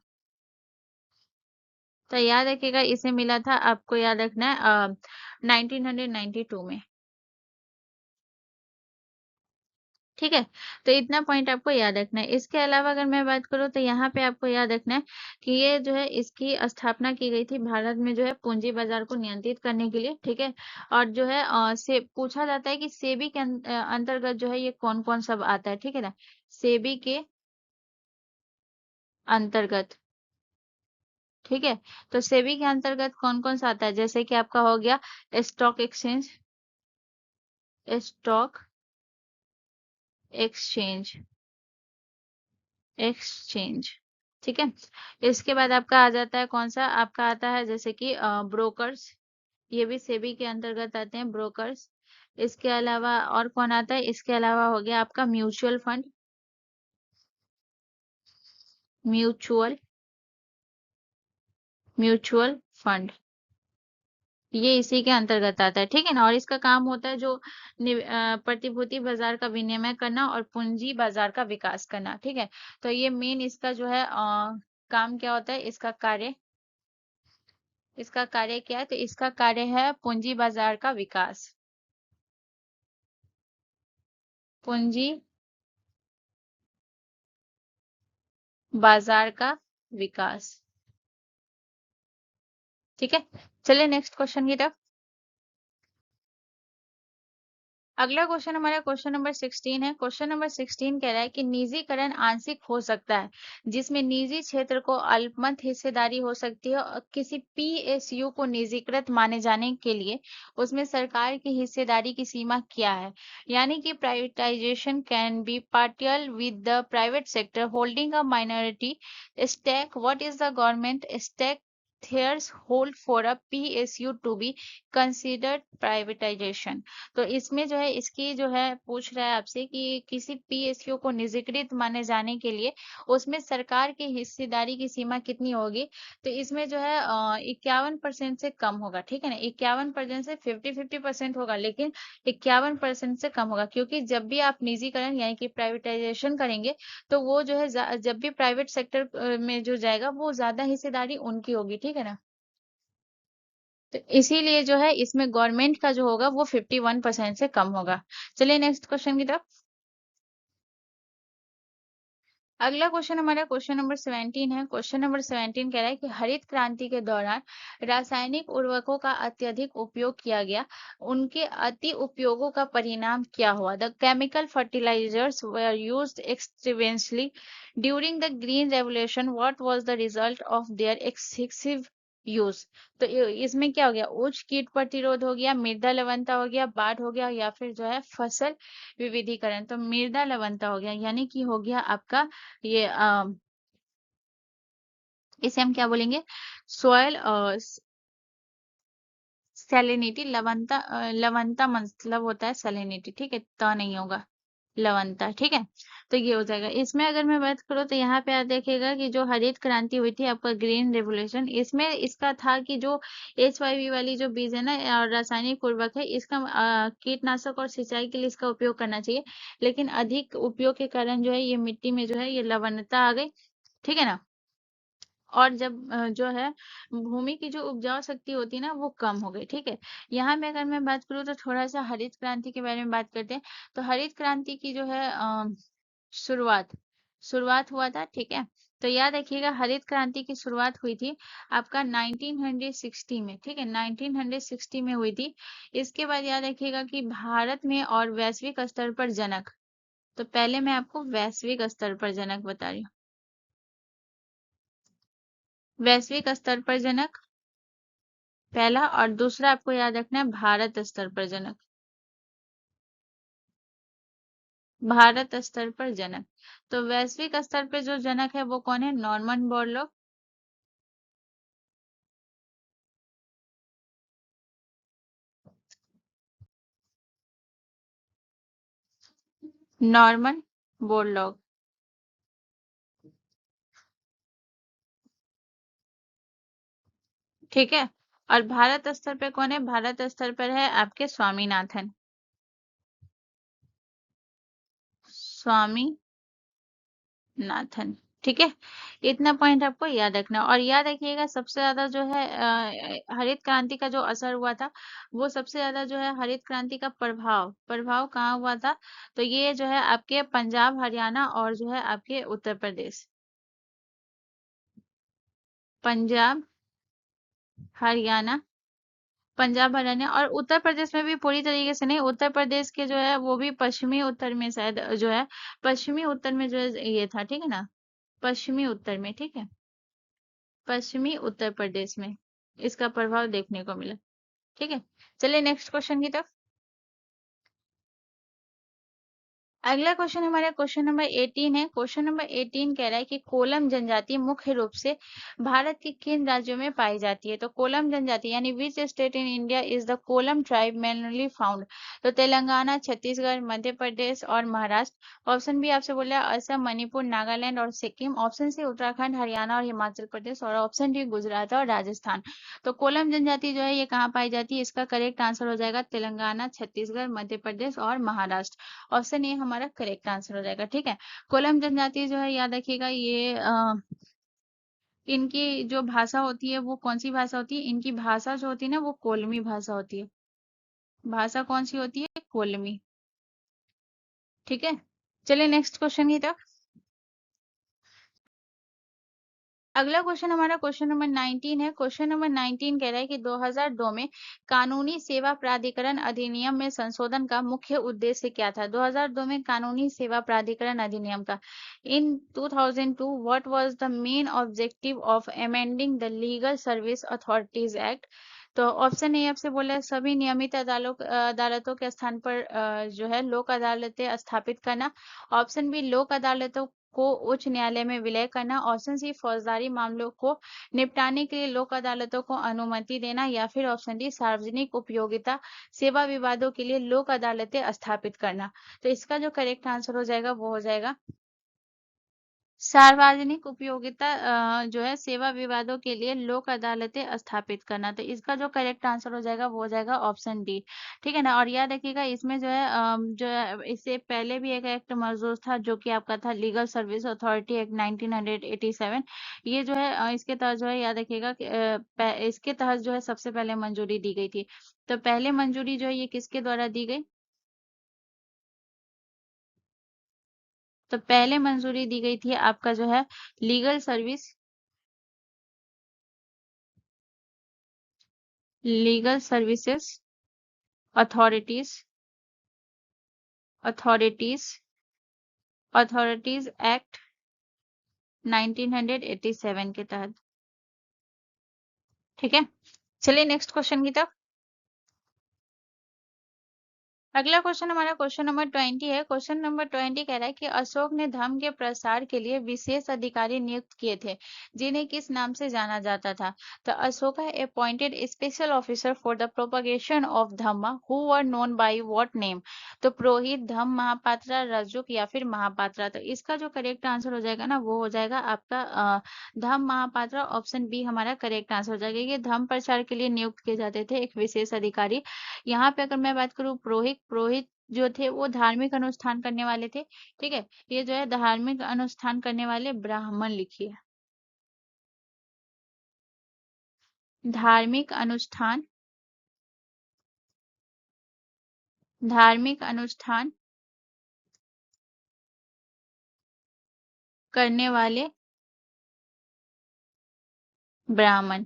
तो याद रखिएगा, इसे मिला था, आपको याद रखना है 1992 में। ठीक है, तो इतना पॉइंट आपको याद रखना है। इसके अलावा अगर मैं बात करूँ तो यहाँ पे आपको याद रखना है कि ये जो है इसकी स्थापना की गई थी भारत में जो है पूंजी बाजार को नियंत्रित करने के लिए। ठीक है, और जो है से पूछा जाता है कि सेबी के अंतर्गत जो है ये कौन कौन सब आता है। ठीक है ना, सेबी के अंतर्गत। ठीक है, तो सेबी के अंतर्गत कौन कौन सा आता है, जैसे कि आपका हो गया stock exchange, stock exchange, exchange. ठीक है, इसके बाद आपका आ जाता है कौन सा, आपका आता है जैसे कि ब्रोकर्स, ये भी सेबी के अंतर्गत आते हैं ब्रोकर्स। इसके अलावा और कौन आता है, इसके अलावा हो गया आपका mutual fund, mutual mutual fund, ये इसी के अंतर्गत आता है। ठीक है ना, और इसका काम होता है जो प्रतिभूति बाजार का विनियमन करना और पूंजी बाजार का विकास करना। ठीक है, तो ये मेन इसका जो है काम क्या होता है, इसका कार्य क्या है, तो इसका कार्य है पूंजी बाजार का विकास, पूंजी बाजार का विकास। ठीक है, चलिए नेक्स्ट क्वेश्चन की तरफ। अगला क्वेश्चन हमारा क्वेश्चन नंबर 16 है। क्वेश्चन नंबर 16 कह रहा है कि निजीकरण आंशिक हो सकता है जिसमें निजी क्षेत्र को अल्पमत हिस्सेदारी हो सकती है, और किसी पीएसयू को निजीकृत माने जाने के लिए उसमें सरकार की हिस्सेदारी की सीमा क्या है। यानी कि privatisation can be partial with the private sector holding a minority stake. What is the government stake shares hold for a PSU to be considered privatization। तो इसमें जो है इसकी जो है पूछ रहा है आपसे कि किसी पीएसयू को निजीकृत माने जाने के लिए उसमें सरकार की हिस्सेदारी की सीमा कितनी होगी। तो इसमें जो है 51% से कम होगा। ठीक है ना, 51% से 50-50% होगा, लेकिन 51% से कम होगा, क्योंकि जब भी आप निजीकरण यानी कि प्राइवेटाइजेशन करेंगे तो वो जो है जब भी प्राइवेट सेक्टर में जो जाएगा वो ज्यादा हिस्सेदारी उनकी होगी। ठीक है ना, तो इसीलिए जो है इसमें गवर्नमेंट का जो होगा वो 51% से कम होगा। चलिए नेक्स्ट क्वेश्चन की तरफ। अगला क्वेश्चन हमारा क्वेश्चन नंबर 17 है। क्वेश्चन नंबर 17 कह रहा है कि हरित क्रांति के दौरान रासायनिक उर्वरकों का अत्यधिक उपयोग किया गया, उनके अति उपयोगों का परिणाम क्या हुआ। The chemical fertilisers were used extensively during the green revolution. What was the result of their excessive use. तो इसमें क्या हो गया, उच्च कीट प्रतिरोध हो गया, मृदा लवणता हो गया, बाढ़ हो गया, या फिर जो है फसल विविधीकरण। तो मृदा लवणता हो गया, यानी कि हो गया आपका ये इसे हम क्या बोलेंगे, सॉयल सैलिनिटी। लवणता लवणता मतलब होता है सैलिनिटी। ठीक है, तो नहीं होगा लवणता। ठीक है, तो ये हो जाएगा। इसमें अगर मैं बात करूँ तो यहाँ पे आप देखिएगा कि जो हरित क्रांति हुई थी आपका ग्रीन रेवोल्यूशन, इसमें इसका था कि जो HYV वाली जो बीज है ना और रासायनिक उर्वरक है, इसका कीटनाशक और सिंचाई के लिए इसका उपयोग करना चाहिए, लेकिन अधिक उपयोग के कारण जो है ये मिट्टी में जो है ये लवणता आ गई। ठीक है ना, और जब जो है भूमि की जो उपजाऊ शक्ति होती है ना वो कम हो गई। ठीक है, यहाँ में अगर मैं बात करूँ तो थोड़ा सा हरित क्रांति के बारे में बात करते हैं। तो हरित क्रांति की जो है शुरुआत शुरुआत हुआ था। ठीक है, तो याद रखिएगा हरित क्रांति की शुरुआत हुई थी आपका 1960 में। ठीक है, 1960 में हुई थी। इसके बाद याद रखिएगा कि भारत में और वैश्विक स्तर पर जनक, तो पहले मैं आपको वैश्विक स्तर पर जनक बता रही हूँ, वैश्विक स्तर पर जनक पहला, और दूसरा आपको याद रखना है भारत स्तर पर जनक, भारत स्तर पर जनक। तो वैश्विक स्तर पे जो जनक है वो कौन है, नॉर्मन बोरलॉग, नॉर्मन बोरलॉग। ठीक है, और भारत स्तर पे कौन है, भारत स्तर पर है आपके स्वामीनाथन, स्वामीनाथन। ठीक है, इतना पॉइंट आपको याद रखना और याद रखिएगा सबसे ज्यादा जो है हरित क्रांति का जो असर हुआ था वो सबसे ज्यादा जो है हरित क्रांति का प्रभाव प्रभाव कहाँ हुआ था। तो ये जो है आपके पंजाब हरियाणा और जो है आपके उत्तर प्रदेश। पंजाब हरियाणा, पंजाब हरियाणा और उत्तर प्रदेश में भी पूरी तरीके से नहीं, उत्तर प्रदेश के जो है वो भी पश्चिमी उत्तर में शायद जो है पश्चिमी उत्तर में जो है ये था, ठीक है ना, पश्चिमी उत्तर में, ठीक है, पश्चिमी उत्तर प्रदेश में इसका प्रभाव देखने को मिला। ठीक है, चलिए नेक्स्ट क्वेश्चन की तरफ। अगला क्वेश्चन हमारा क्वेश्चन नंबर 18 है। क्वेश्चन नंबर 18 कह रहा है कि कोलम जनजाति मुख्य रूप से भारत के किन राज्यों में पाई जाती है। तो कोलम जनजाति यानी which state in India is the Kolam tribe mainly found. तो तेलंगाना, छत्तीसगढ़, मध्य प्रदेश और महाराष्ट्र। ऑप्शन बी आपसे बोला असम, मणिपुर, नागालैंड और सिक्किम। ऑप्शन सी उत्तराखंड, हरियाणा और हिमाचल प्रदेश और ऑप्शन डी गुजरात और राजस्थान। तो कोलम जनजाति जो है ये कहाँ पाई जाती है, इसका करेक्ट आंसर हो जाएगा तेलंगाना, छत्तीसगढ़, मध्य प्रदेश और महाराष्ट्र। ऑप्शन ए हमारा करेक्ट आंसर हो जाएगा। ठीक है, कोलम जनजाति जो है याद रखिएगा ये इनकी जो भाषा होती है वो कौन सी भाषा होती है, इनकी भाषा जो होती है ना वो कोलमी भाषा होती है। भाषा कौन सी होती है, कोलमी। ठीक है, चलिए नेक्स्ट क्वेश्चन की तरफ। अगला क्वेश्चन हमारा क्वेश्चन नंबर 19 है। क्वेश्चन नंबर 19 कह रहा है कि 2002 में कानूनी सेवा प्राधिकरण अधिनियम में संशोधन का मुख्य उद्देश्य क्या था। 2002 में कानूनी सेवा प्राधिकरण अधिनियम का इन 2002 what was the main objective of amending the legal service authorities act. तो ऑप्शन ए आपसे बोला है सभी नियमित अदालतों के स्थान पर जो है लोक अदालतें स्थापित करना। ऑप्शन बी लोक अदालतों को उच्च न्यायालय में विलय करना। ऑप्शन सी फौजदारी मामलों को निपटाने के लिए लोक अदालतों को अनुमति देना या फिर ऑप्शन डी सार्वजनिक उपयोगिता सेवा विवादों के लिए लोक अदालतें स्थापित करना। तो इसका जो करेक्ट आंसर हो जाएगा वो हो जाएगा सार्वजनिक उपयोगिता जो है सेवा विवादों के लिए लोक अदालतें स्थापित करना। तो इसका जो करेक्ट आंसर हो जाएगा वो हो जाएगा ऑप्शन डी। ठीक है ना, और याद रखिएगा इसमें जो है जो है इससे पहले भी एक एक्ट मौजूद था जो कि आपका था लीगल सर्विस अथॉरिटी एक्ट 1987। ये जो है इसके तहत जो है याद रखिएगा कि इसके तहत जो है सबसे पहले मंजूरी दी गई थी। तो पहले मंजूरी जो है ये किसके द्वारा दी गई, तो पहले मंजूरी दी गई थी आपका जो है legal service legal services authorities authorities authorities act 1987 के तहत। ठीक है, चलिए नेक्स्ट क्वेश्चन की तरफ। अगला क्वेश्चन हमारा क्वेश्चन नंबर 20 है। क्वेश्चन नंबर 20 कह रहा है कि अशोक ने धर्म के प्रसार के लिए विशेष अधिकारी नियुक्त किए थे जिन्हें किस नाम से जाना जाता था। तो Ashoka appointed special officer for the propagation of Dhamma who were known by what name. तो पुरोहित, धम्म महापात्रा, रज्जुक या फिर महापात्रा। तो इसका जो करेक्ट आंसर हो जाएगा ना वो हो जाएगा आपका धम्म महापात्रा। ऑप्शन बी हमारा करेक्ट आंसर हो जाएगा। ये धर्म प्रचार के लिए नियुक्त किए जाते थे एक विशेष अधिकारी। यहाँ पे अगर मैं बात करूँ पुरोहित पुरोहित जो थे वो धार्मिक अनुष्ठान करने वाले थे। ठीक है, ये जो है धार्मिक अनुष्ठान करने वाले ब्राह्मण लिखिए। धार्मिक अनुष्ठान धार्मिक अनुष्ठान करने वाले ब्राह्मण।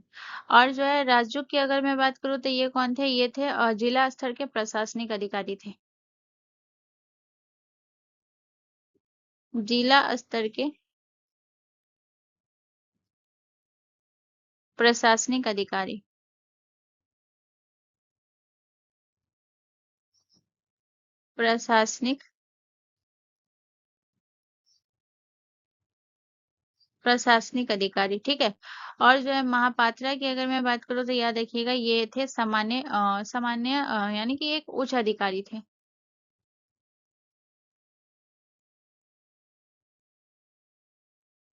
और जो है राजू की अगर मैं बात करूँ तो ये कौन थे, ये थे जिला स्तर के प्रशासनिक अधिकारी थे। जिला स्तर के प्रशासनिक अधिकारी। प्रशासनिक प्रशासनिक अधिकारी। ठीक है, और जो है महापात्रा की अगर मैं बात करूँ तो याद रखिएगा ये थे सामान्य यानी कि एक उच्च अधिकारी थे।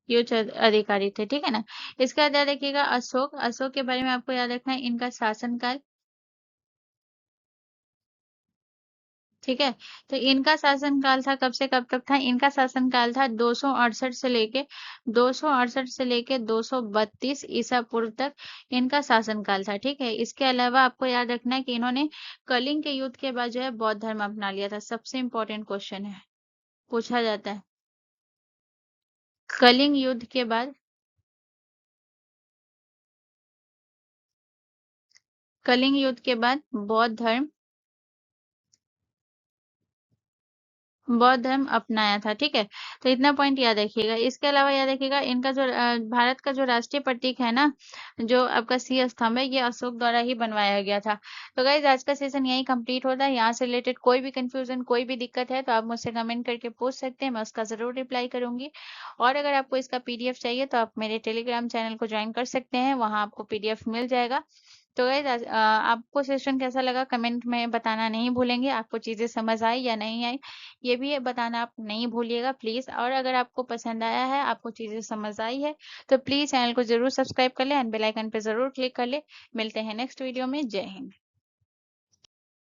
ये उच्च अधिकारी थे। ठीक है ना, इसका याद रखिएगा अशोक अशोक के बारे में आपको याद रखना है इनका शासनकाल ठीक है। तो इनका शासनकाल था कब से कब तक था? इनका शासनकाल था 268 से लेके 232 ईसा पूर्व तक इनका शासनकाल था। ठीक है। इसके अलावा आपको याद रखना है कि इन्होंने कलिंग के युद्ध के बाद जो है बौद्ध धर्म अपना लिया था। सबसे इंपॉर्टेंट क्वेश्चन है, पूछा जाता है। कलिंग युद्ध के बाद, कलिंग युद्ध के बाद बौद्ध धर्म अपनाया था। ठीक है। तो इतना पॉइंट याद रखिएगा। इसके अलावा याद रखिएगा इनका जो भारत का जो राष्ट्रीय प्रतीक है ना, जो आपका सी स्तंभ है, ये अशोक द्वारा ही बनवाया गया था। तो गाइज आज का सेशन यही कंप्लीट होता है। यहाँ से रिलेटेड कोई भी कंफ्यूजन, कोई भी दिक्कत है तो आप मुझसे कमेंट करके पूछ सकते हैं, मैं उसका जरूर रिप्लाई करूंगी। और अगर आपको इसका पीडीएफ चाहिए तो आप मेरे टेलीग्राम चैनल को ज्वाइन कर सकते हैं, वहां आपको पीडीएफ मिल जाएगा। तो गाइज आपको सेशन कैसा लगा कमेंट में बताना नहीं भूलेंगे। आपको चीजें समझ आई या नहीं आई ये भी बताना आप नहीं भूलिएगा प्लीज। और अगर आपको पसंद आया है, आपको चीजें समझ आई है, तो प्लीज चैनल को जरूर सब्सक्राइब कर ले एंड बेल आइकन पे जरूर क्लिक कर ले। मिलते हैं नेक्स्ट वीडियो में। जय हिंद।